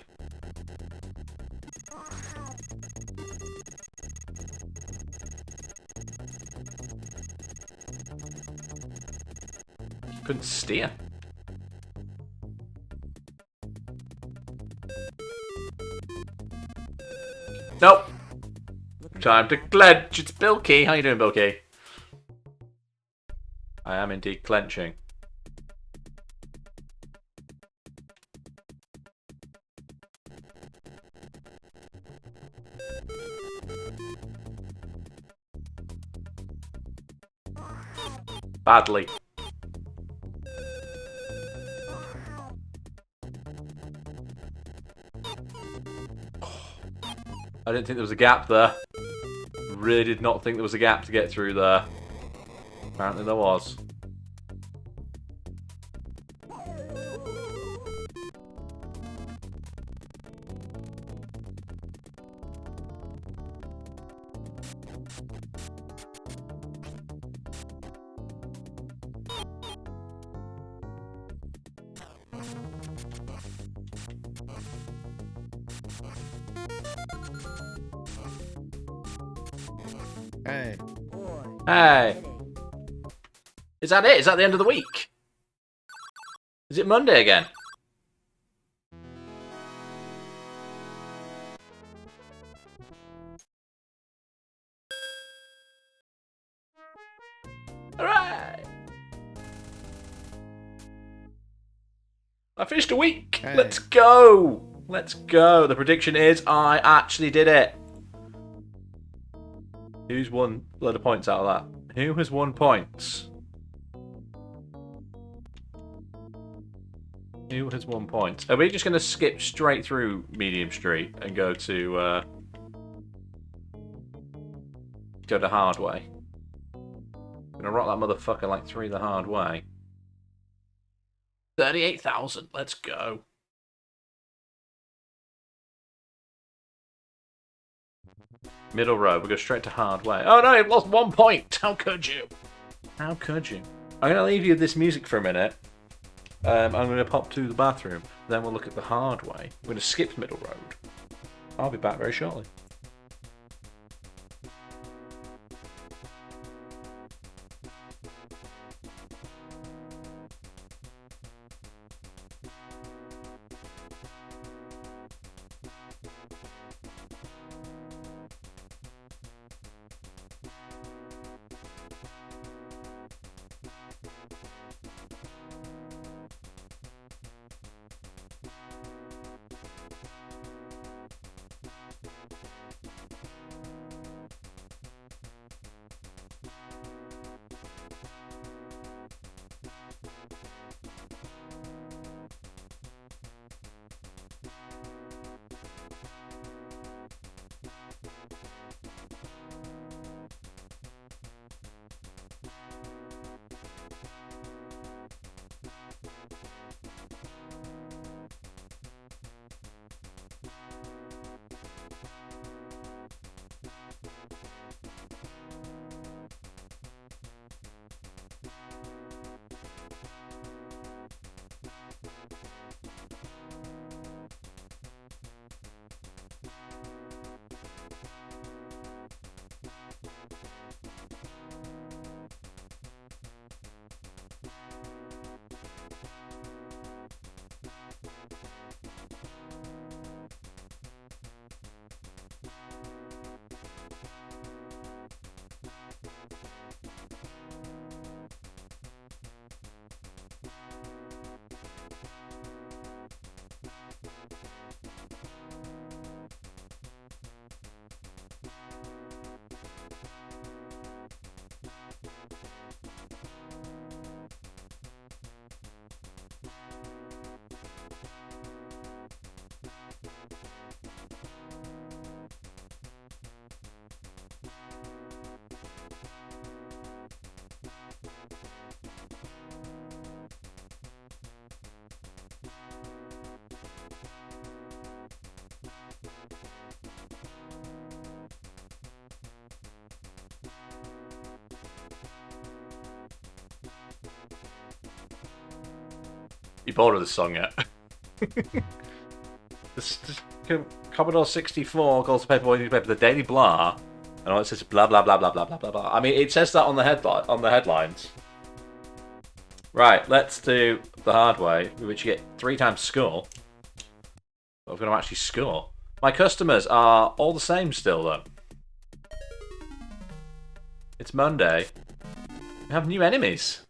Couldn't steer. Nope. Time to clench. It's Bilky. How you doing, Bilky? I am indeed clenching. Badly. I didn't think there was a gap there. Really did not think there was a gap to get through there. Apparently there was. Hey. Hey. Is that it? Is that the end of the week? Is it Monday again? Alright! I finished a week! Hey. Let's go! Let's go! The prediction is I actually did it! Who's won a load of points out of that? Who has won points? Who has won points? Are we just going to skip straight through Medium Street and go to hard way? I'm going to rock that motherfucker like 3 the hard way. 38,000. Let's go. Middle road. We go straight to hard way. Oh no, you've lost 1 point. How could you? How could you? I'm going to leave you with this music for a minute. I'm going to pop to the bathroom. Then we'll look at the hard way. We're going to skip middle road. I'll be back very shortly. You bored of this song yet? this Commodore 64 calls the Paperboy newspaper the Daily Blah, and all it says is blah blah blah blah blah blah blah blah. I mean, it says that on the headlines. Right, let's do the hard way, in which you get 3 times score. But we're going to actually score. My customers are all the same still, though. It's Monday. We have new enemies.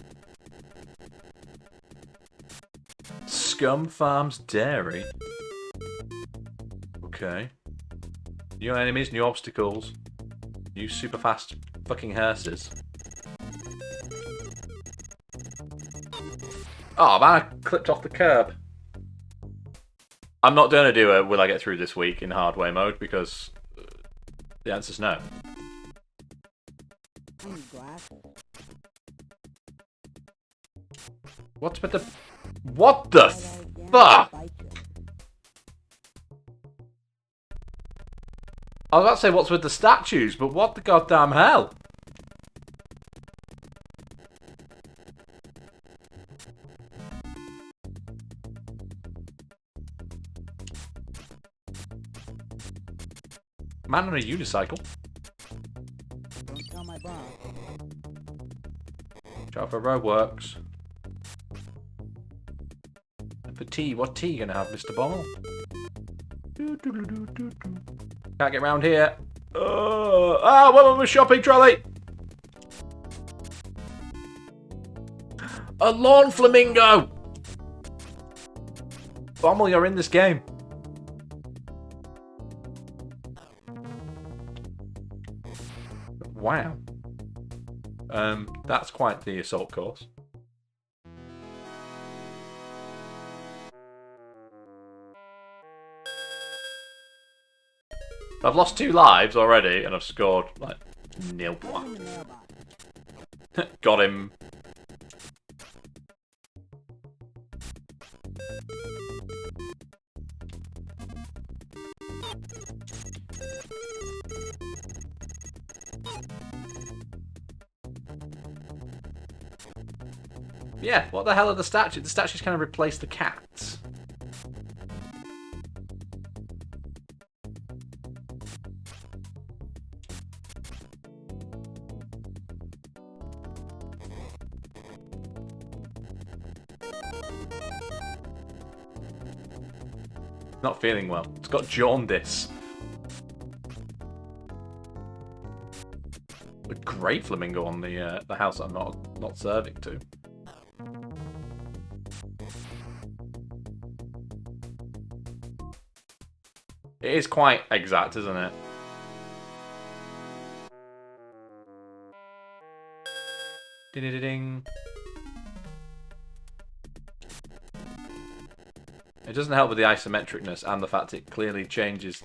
Scum Farms Dairy. Okay. New enemies, new obstacles. New super fast fucking hearses. Oh man, I clipped off the curb. I'm not going to do a will I get through this week in hardware mode because the answer's no. I need glasses. What's with the... What the Try that again, fuck? I'll bite you. I was about to say what's with the statues, but what the goddamn hell? Man on a unicycle. Don't tell my boss. Try for roadworks. And for tea, what tea you gonna have, Mr. Bommel? Can't get round here. What was my shopping trolley? A lawn flamingo! Bommel, you're in this game. Wow. That's quite the assault course. I've lost 2 lives already, and I've scored, like, nil. Put 'em in the mailbox. Got him. Yeah, what the hell are the statues? The statues kind of replace the cats. Not feeling well. It's got jaundice. A great flamingo on the house I'm not serving to. It is quite exact, isn't it? Ding-ding-ding. It doesn't help with the isometricness and the fact it clearly changes.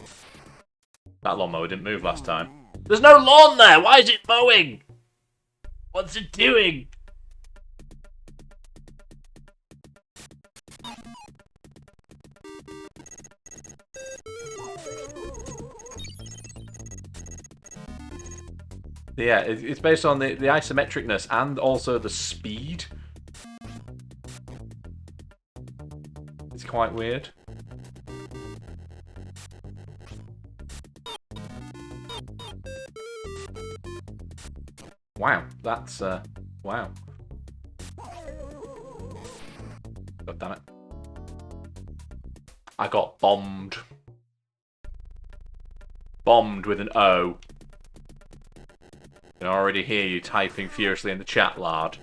That lawnmower didn't move last time. There's no lawn there! Why is it mowing? What's it doing? Yeah, it's based on the isometricness and also the speed. It's quite weird. Wow, that's wow. God damn it. I got bombed. Bombed with an O. I can already hear you typing furiously in the chat, lad.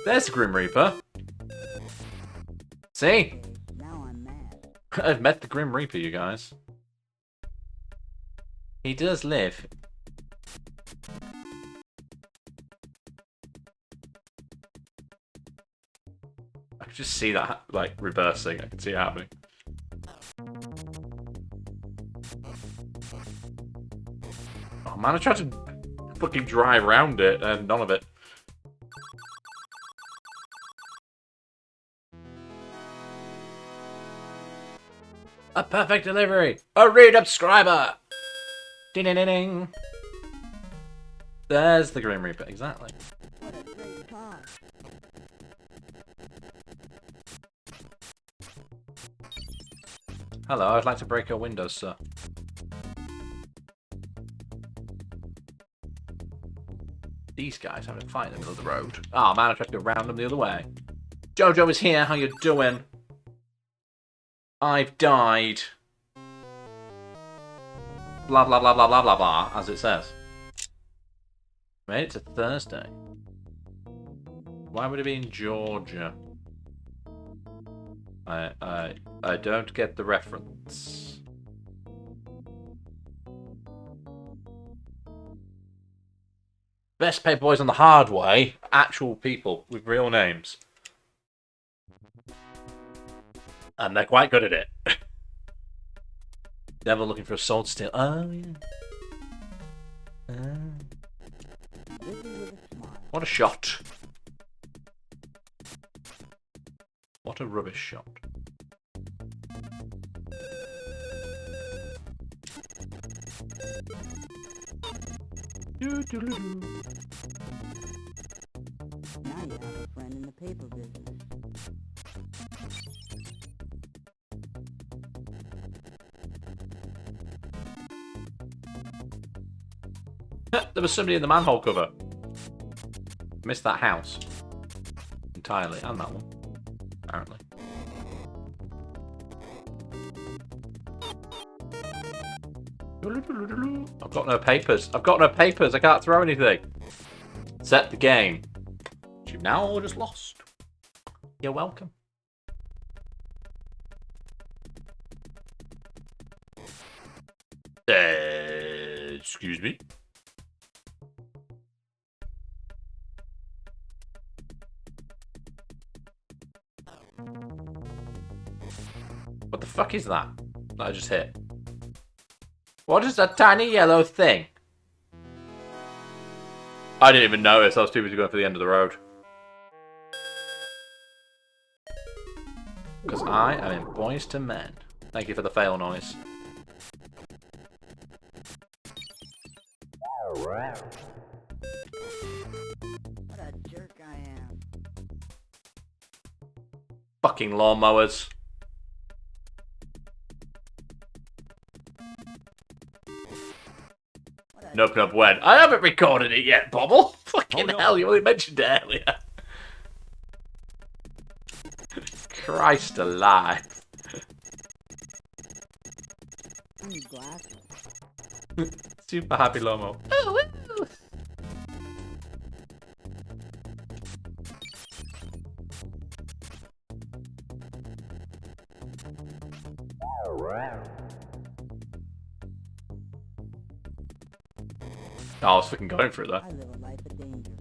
There's the Grim Reaper. See? Okay, now I'm mad. I've met the Grim Reaper, you guys. He does live. I can just see that, like, reversing. I can see it happening. Oh man, I tried to fucking drive around it, and none of it. A perfect delivery! A re-subscriber! Ding-ding-ding-ding! There's the Grim Reaper, exactly. What a great car. Hello, I'd like to break your windows, sir. These guys having a fight in the middle of the road. Oh man, I tried to go round them the other way. Jojo is here, how you doing? I've died. Blah blah blah blah blah blah blah, as it says. Made it to Thursday. Why would it be in Georgia? I don't get the reference. best Paperboys on the hard way. Actual people with real names. And they're quite good at it. Never looking for a sword still. Oh, yeah. What a shot. What a rubbish shot. Now you have a friend in the paper business. There was somebody in the manhole cover. Missed that house. Entirely. And that one. Apparently. I've got no papers. I've got no papers. I can't throw anything. Set the game. Which you've now all just lost. You're welcome. Excuse me? What the fuck is that? That I just hit. What is that tiny yellow thing? I didn't even notice. I was too busy going for the end of the road. Because I am in Boys to Men. Thank you for the fail noise. What a jerk I am. Fucking lawnmowers. Nope, nope, when? I haven't recorded it yet, Bobble. Fucking hell, you only mentioned it earlier. Christ alive. I need glasses. Super happy Lomo. Ooh, ooh. Oh, I was fucking going for it though. I live a life of danger.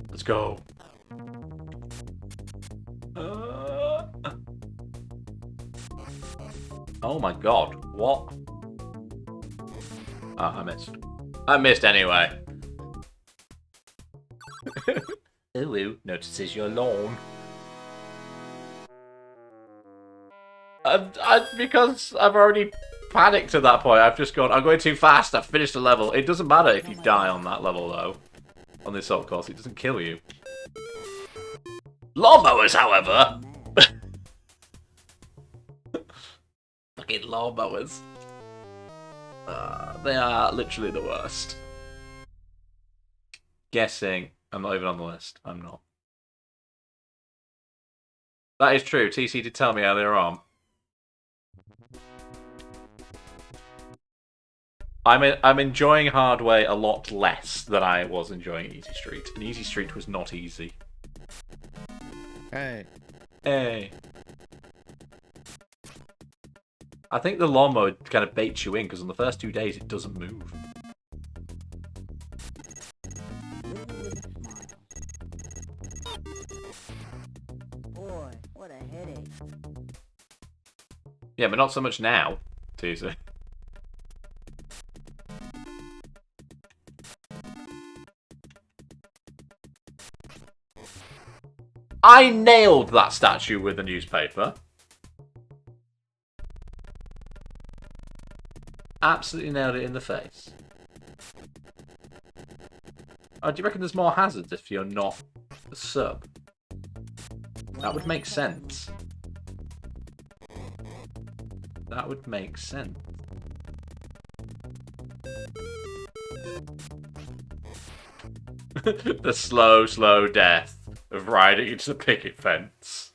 Let's go. Oh my god, what? Oh, I missed. I missed anyway. Ooh, notices your lawn. Because I've already panicked at that point, I've just gone, I'm going too fast, I've finished the level. It doesn't matter if you die on that level though. On this sort of course, it doesn't kill you. Lawnmowers, however! Fucking lawnmowers. They are literally the worst. Guessing. I'm not even on the list. I'm not. That is true. TC did tell me earlier on. I'm enjoying Hardway a lot less than I was enjoying Easy Street. And Easy Street was not easy. Hey. Hey. I think the lawnmower kind of baits you in, because on the first 2 days it doesn't move. Boy, what a headache. Yeah, but not so much now, TC. I nailed that statue with a newspaper. Absolutely nailed it in the face. Oh, do you reckon there's more hazards if you're not a sub? That would make sense. That would make sense. The slow, slow death of riding into the picket fence.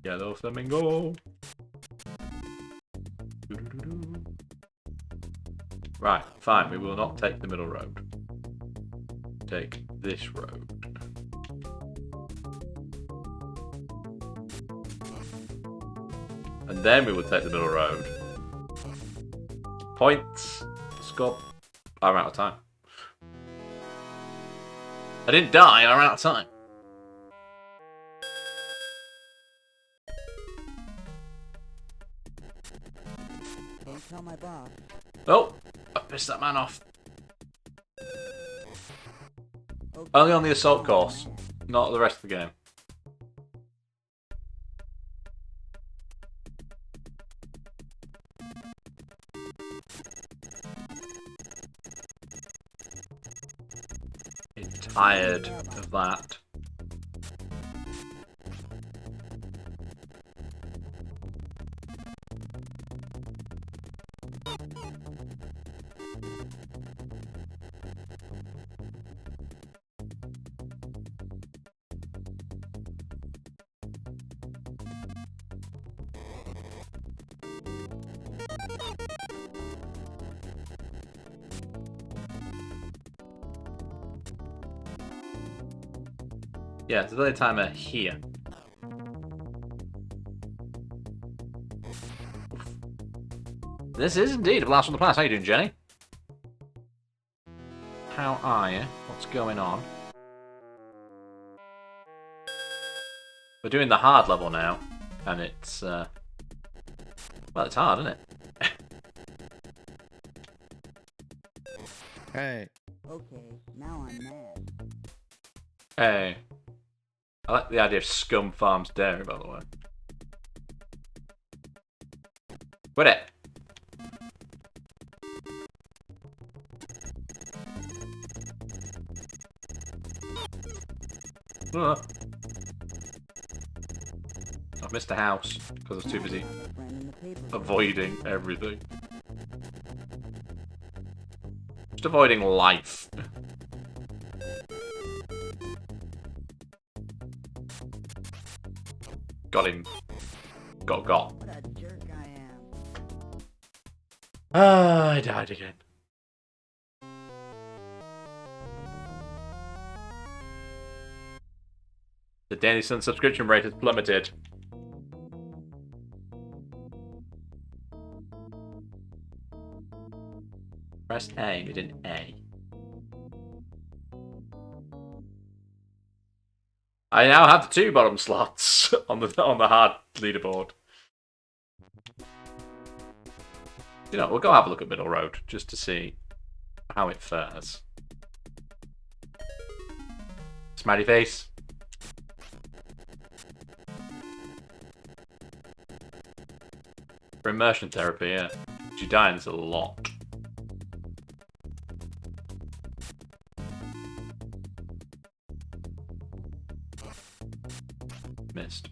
Yellow flamingo. Right, fine. We will not take the middle road. Take this road. And then we will take the middle road. Points. Score. I ran out of time. I didn't die, I ran out of time. Don't tell my boss. Oh, I pissed that man off. Okay. Only on the assault course, not the rest of the game. I'm tired of that. Yeah, delay timer here. This is indeed a blast from the past. How you doing, Jenny? How are you? What's going on? We're doing the hard level now, and it's well, it's hard, isn't it? Hey. Okay, now I'm mad. Hey. I like the idea of Scum Farms Dairy, by the way. Quit it! I've missed a house because I was too busy I have a friend in the paper. avoiding everything. Just avoiding life. Got him. Got. What a jerk I am. Ah, I died again. The Daily Sun subscription rate has plummeted. Press A, it did A. I now have the 2 bottom slots on the hard leaderboard. You know, we'll go have a look at Middle Road just to see how it fares. Smiley face. For immersion therapy, yeah. She dies a lot. Missed.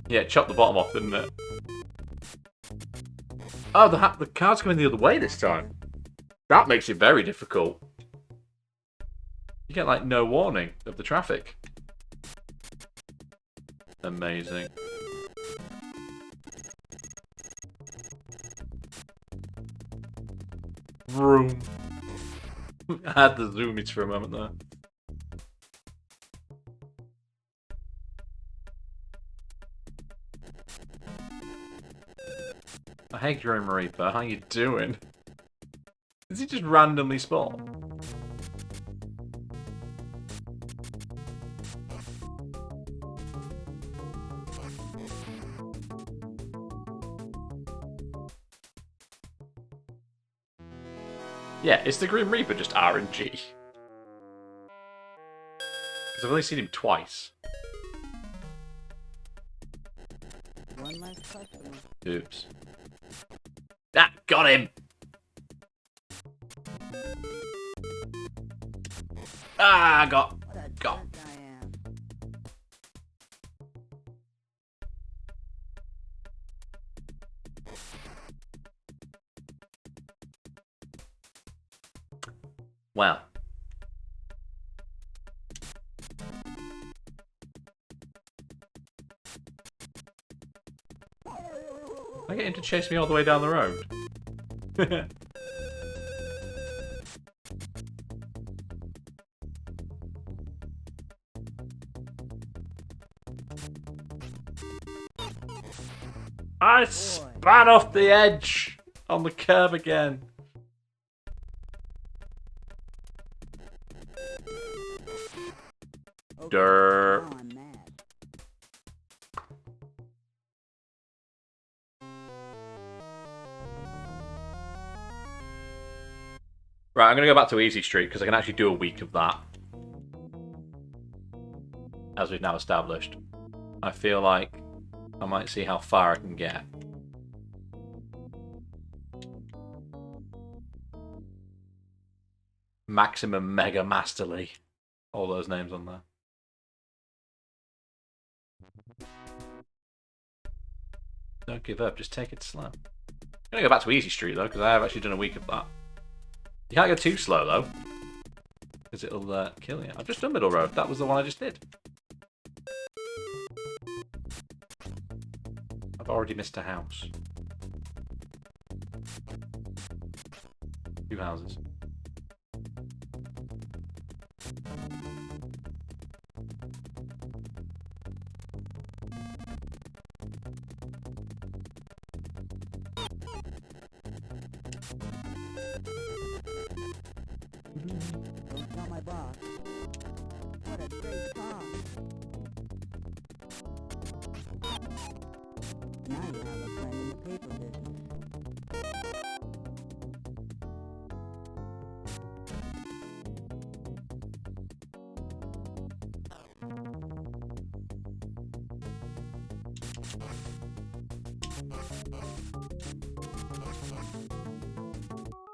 Yeah, it chopped the bottom off, didn't it? Oh, the car's coming the other way this time. That makes it very difficult. You get, like, no warning of the traffic. Amazing. Vroom. I had the zoomies for a moment there. Hey, Grim Reaper, how you doing? Is he just randomly spawn? Yeah, is the Grim Reaper just RNG? Because I've only seen him twice. One less customer. Oops. Ah, got him! Ah, got. What a Got. jerk I am. Well. I get him to chase me all the way down the road? I span off the edge on the curb again. Okay, Derp. on that. Right, I'm going to go back to Easy Street because I can actually do a week of that. As we've now established. I feel like I might see how far I can get. Maximum Mega Masterly. All those names on there. Don't give up, just take it slow. I'm going to go back to Easy Street though, because I have actually done a week of that. You can't go too slow though, because it'll kill you. I've just done Middle Road. That was the one I just did. I've already missed a house. 2 houses. Don't tell my boss. What a great car. Now you have a friend in the paper business.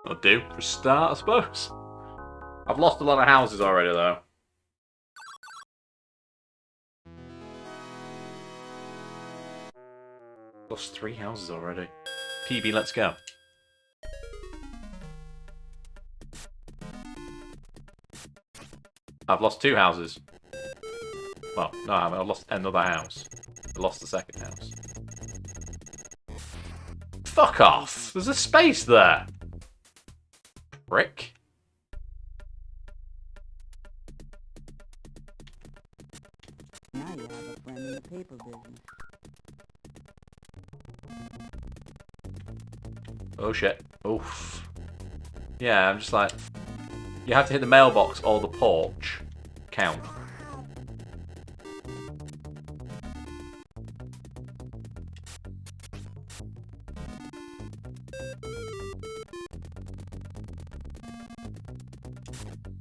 I'll do for a start, I suppose. I've lost a lot of houses already, though. Lost 3 houses already. PB, let's go. I've lost 2 houses. Well, no, I haven't. I've lost another house. I lost the second house. Fuck off! There's a space there! Prick. Now you have a friend in the paper business. Oh shit. Oof. Yeah, I'm just like... You have to hit the mailbox or the porch. Count.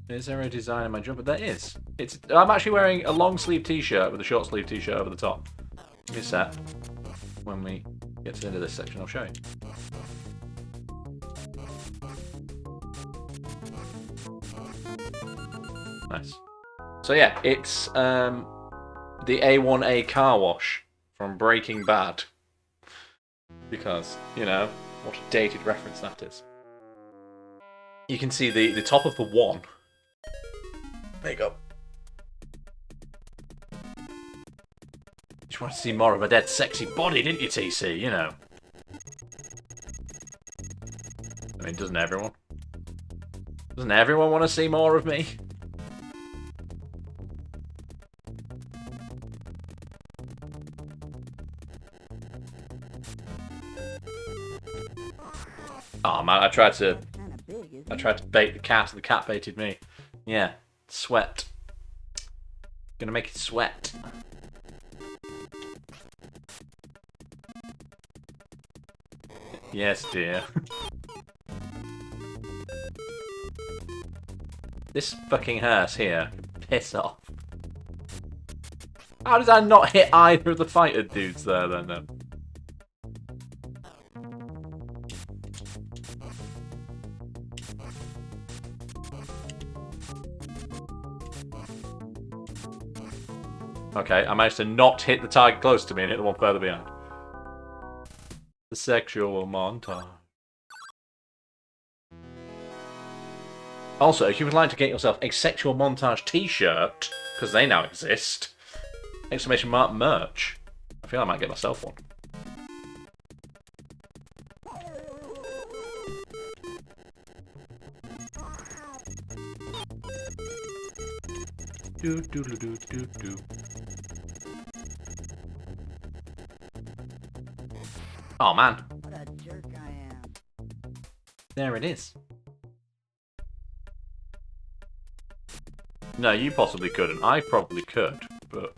Is there a design in my jumper? There is. I'm actually wearing a long sleeve t-shirt with a short sleeve t-shirt over the top. Give me a sec. When we get to the end of this section, I'll show you. Nice. So yeah, it's the A1A car wash from Breaking Bad. Because, you know, what a dated reference that is. You can see the top of the one. There you go. Just wanted to see more of a dead sexy body, didn't you, TC? You know. I mean, doesn't everyone? Doesn't everyone want to see more of me? Oh man, I tried to bait the cat, and the cat baited me. Yeah, sweat. Gonna make it sweat. Yes, dear. This fucking hearse here. Piss off. How did I not hit either of the fighter dudes there then? Okay, I managed to not hit the target close to me and hit the one further behind. The sexual montage. Also, if you would like to get yourself a sexual montage t-shirt, because they now exist, !! merch. I feel I might get myself one. Do do do do do do. Oh man. What a jerk I am. There it is. No, you possibly couldn't. I probably could, but...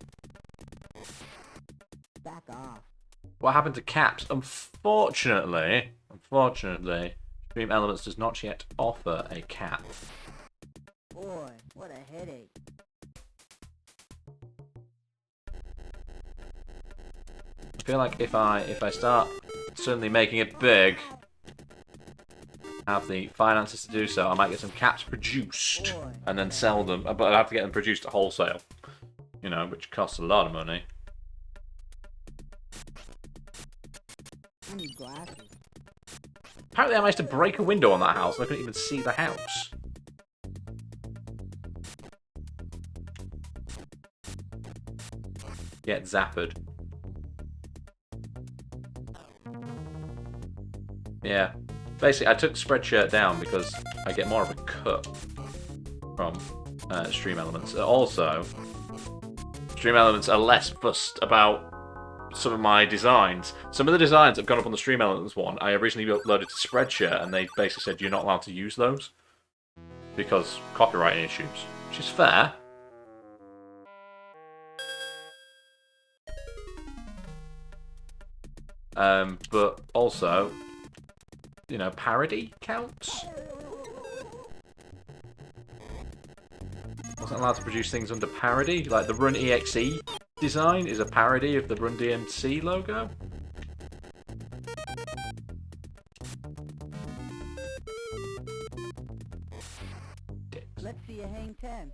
Back off. What happened to caps? Unfortunately, Stream Elements does not yet offer a cap. Boy, what a headache. I feel like if I start suddenly making it big, have the finances to do so, I might get some caps produced and then sell them. But I'd have to get them produced at wholesale, you know, which costs a lot of money. I need glasses. Apparently, I managed to break a window on that house, and I couldn't even see the house. Get zapped. Yeah. Basically, I took Spreadshirt down because I get more of a cut from Stream Elements. Also, Stream Elements are less fussed about some of my designs. Some of the designs have gone up on the Stream Elements one. I originally uploaded to Spreadshirt, and they basically said you're not allowed to use those because copyright issues, which is fair. But also, you know, parody counts. Wasn't allowed to produce things under parody. Like the Run EXE design is a parody of the Run DMC logo. Let's see you hang 10.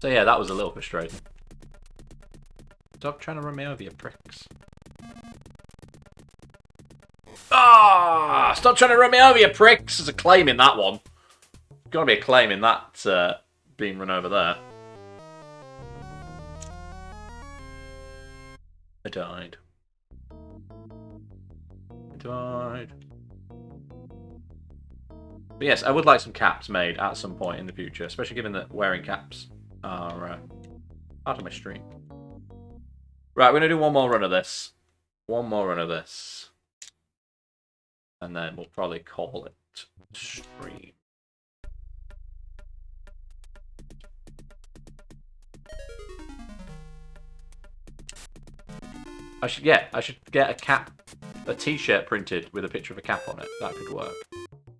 So yeah, that was a little frustrating. Stop trying to run me over, you pricks. Ah! Stop trying to run me over, you pricks! There's a claim in that one. Gotta be a claim in that being run over there. I died. I died. But yes, I would like some caps made at some point in the future, especially given that wearing caps are part of my stream. Right, we're going to do one more run of this. One more run of this. And then we'll probably call it stream. I should get a cap, a t-shirt printed with a picture of a cap on it. That could work.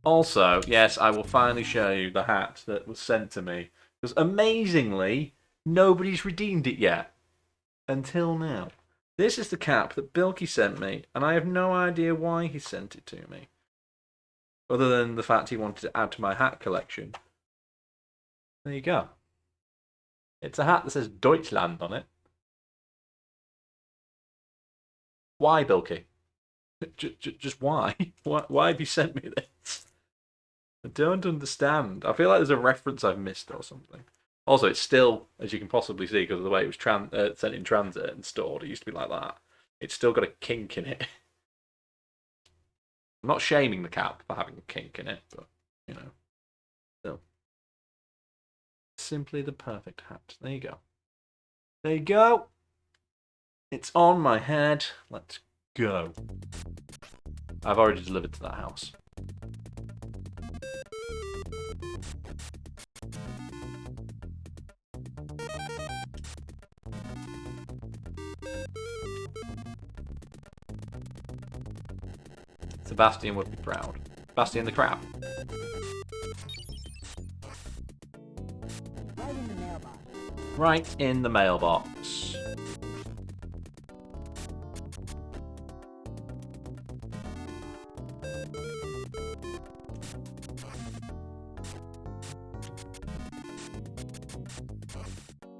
Also, yes, I will finally show you the hat that was sent to me. Because amazingly, nobody's redeemed it yet. Until now. This is the cap that Bilky sent me, and I have no idea why he sent it to me. Other than the fact he wanted to add to my hat collection. There you go. It's a hat that says Deutschland on it. Why, Bilky? Just why? Why have you sent me this? I don't understand. I feel like there's a reference I've missed or something. Also, it's still, as you can possibly see, because of the way it was sent in transit and stored, it used to be like that. It's still got a kink in it. I'm not shaming the cap for having a kink in it, but, you know, still. Simply the perfect hat. There you go. There you go. It's on my head. Let's go. I've already delivered to that house. Sebastian would be proud. Sebastian the crab. Right in the mailbox. Right in the mailbox.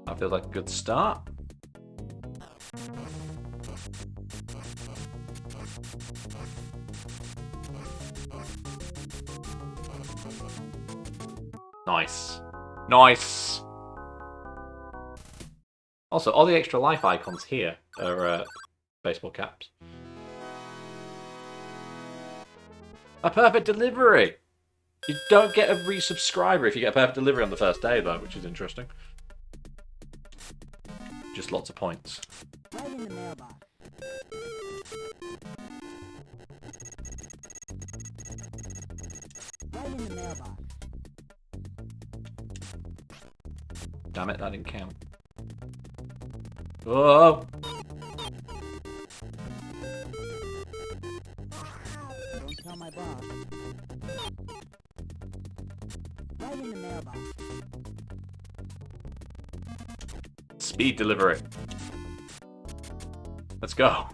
That feels like a good start. Nice. Nice. Also, all the extra life icons here are baseball caps. A perfect delivery! You don't get a resubscriber if you get a perfect delivery on the first day, though, which is interesting. Just lots of points. Right in the mailbox. Right in the mailbox. Damn it, that didn't count. Oh! Don't tell my boss. Right in the mailbox. Speed delivery. Let's go.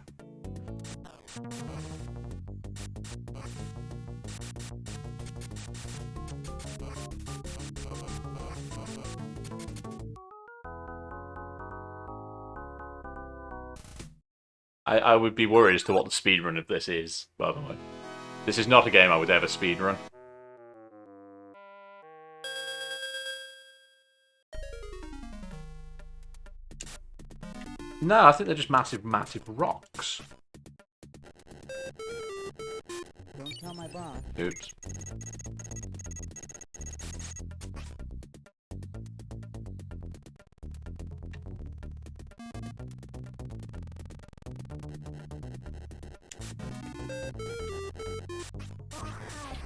I would be worried as to what the speedrun of this is, by the way. This is not a game I would ever speedrun. No, I think they're just massive, massive rocks. Don't tell my boss. Oops.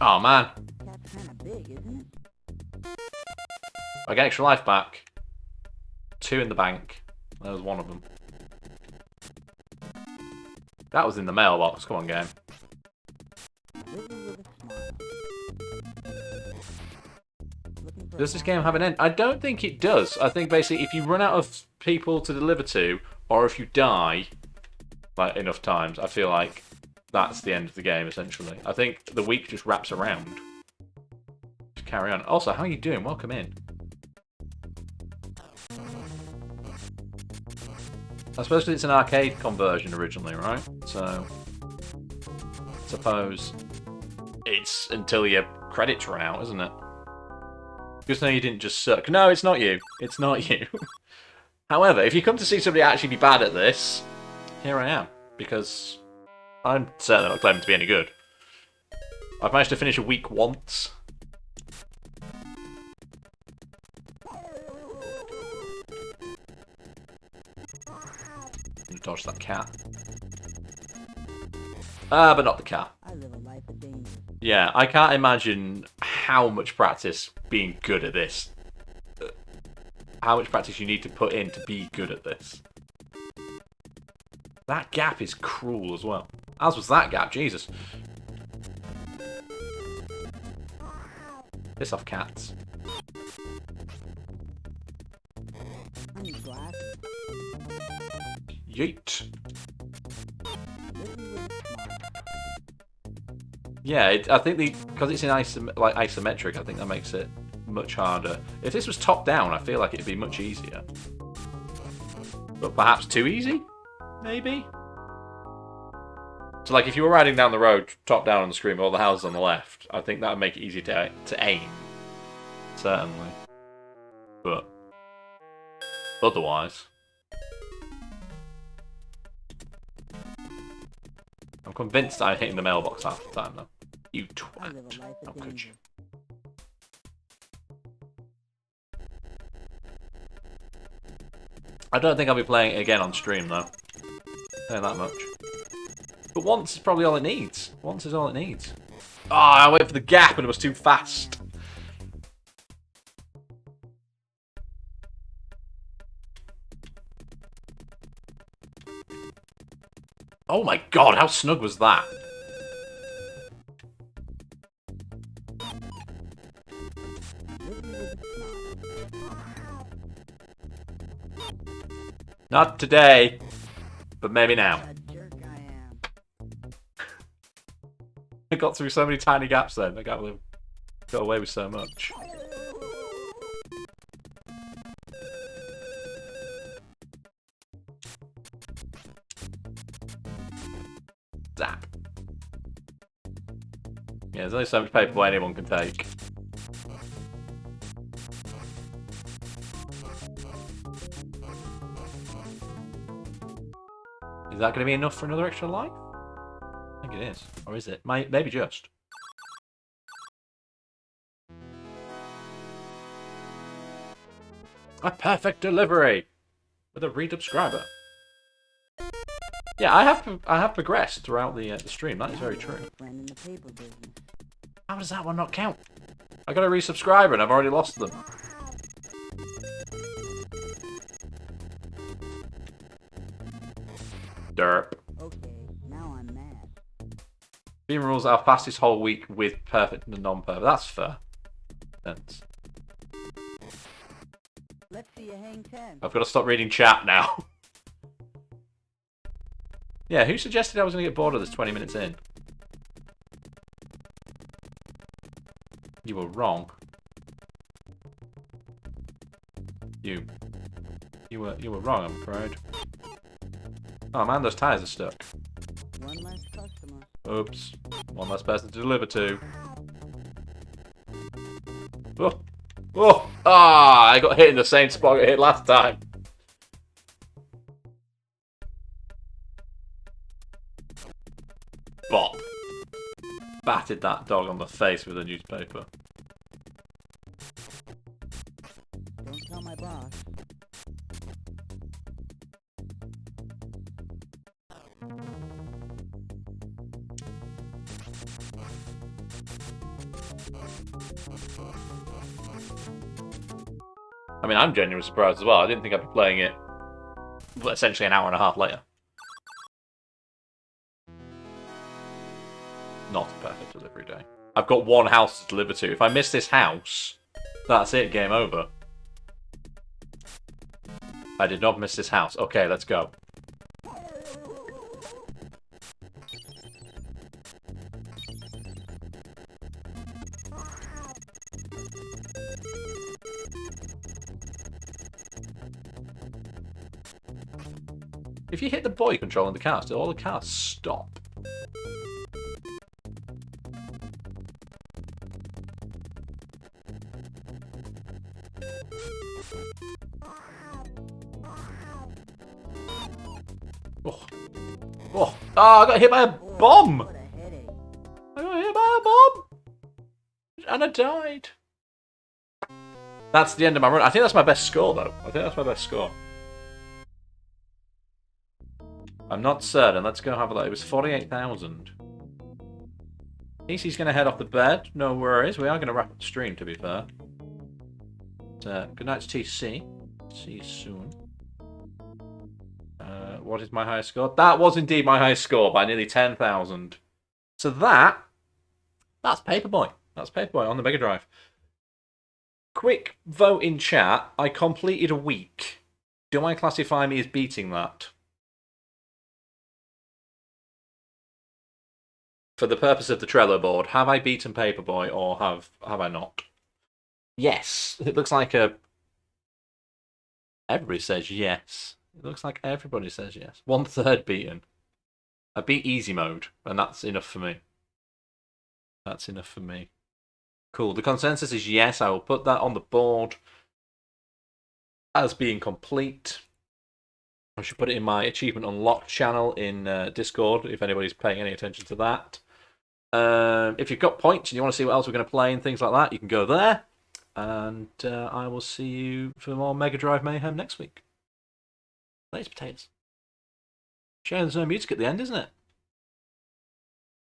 Oh man, That's kind of big, isn't it? I get extra life back. 2 in the bank. That was one of them. That was in the mailbox. Come on, game. Living with a smile. Looking for Does this game have an end? I don't think it does. I think basically if you run out of people to deliver to, or if you die like enough times, I feel like that's the end of the game, essentially. I think the week just wraps around. Just carry on. Also, how are you doing? Welcome in. I suppose it's an arcade conversion originally, right? So, I suppose it's until your credits run out, isn't it? Because no, you didn't just suck. No, it's not you. It's not you. However, if you come to see somebody actually be bad at this, here I am. Because I'm certainly not claiming to be any good. I've managed to finish a week once. Dodge that cat. Ah, but not the cat. I live a life of danger. Yeah, I can't imagine how much practice being good at this. How much practice you need to put in to be good at this. That gap is cruel as well. As was that gap, Jesus. Piss off, cats. I need glasses. Yeet. Living with a smile. Yeah, I think because it's in isometric, I think that makes it much harder. If this was top down, I feel like it'd be much easier. But perhaps too easy? Maybe? So like if you were riding down the road, top down on the screen with all the houses on the left, I think that would make it easy to aim. Certainly. But otherwise... I'm convinced I'm hitting the mailbox half the time, though. You I live a twat. life How of could danger. you? I don't think I'll be playing it again on stream, though. Saying that much. But once is probably all it needs. Once is all it needs. Oh, I waited for the gap and it was too fast. Oh my god, how snug was that? Living with a smile. Not today, but maybe now. What a jerk I am. I got through so many tiny gaps then. I can't believe I got away with so much. Zap. Yeah, there's only so much Paperboy anyone can take. Is that going to be enough for another extra life? I think it is. Or is it? Maybe just. A perfect delivery with a resubscriber. Yeah, I have progressed throughout the stream. That is very true. Friend in the paper business. How does that one not count? I got a resubscriber and I've already lost them. Derp. Okay, now I'm mad. Beam rules our fastest whole week with perfect and non-perfect. That's fair. That's... Let's see you hang 10. I've got to stop reading chat now. Yeah, who suggested I was going to get bored of this 20 minutes in? You were wrong. You were wrong, I'm afraid. Oh man, those tires are stuck. One less customer. Oops. One less person to deliver to. Oh! Oh! Ah! I got hit in the same spot I got hit last time. Bop. Batted that dog on the face with a newspaper. Don't tell my boss. I mean, I'm genuinely surprised as well. I didn't think I'd be playing it essentially an hour and a half later. Not a perfect delivery day. I've got one house to deliver to. If I miss this house, that's it, game over. I did not miss this house. Okay, let's go. If you hit the boy controlling the cars, do all the cars stop? Oh. Oh. Oh, I got hit by a bomb! What a headache. I got hit by a bomb! And I died. That's the end of my run. I think that's my best score, though. I think that's my best score. I'm not certain. Let's go have a look. It was 48,000. Easy's going to head off the bed. No worries. We are going to wrap up the stream, to be fair. Good night to TC. See you soon. What is my highest score? That was indeed my highest score by nearly 10,000. So that's Paperboy. That's Paperboy on the Mega Drive. Quick vote in chat. I completed a week. Do I classify me as beating that? For the purpose of the Trello board, have I beaten Paperboy or have I not? Yes. It looks like everybody says yes. It looks like everybody says yes. 1/3 beaten. I beat easy mode, and that's enough for me. That's enough for me. Cool. The consensus is yes. I will put that on the board as being complete. I should put it in my achievement unlocked channel in Discord if anybody's paying any attention to that. If you've got points and you want to see what else we're going to play and things like that, you can go there. And I will see you for more Mega Drive Mayhem next week. Thanks, potatoes. Shame there's no music at the end, isn't it?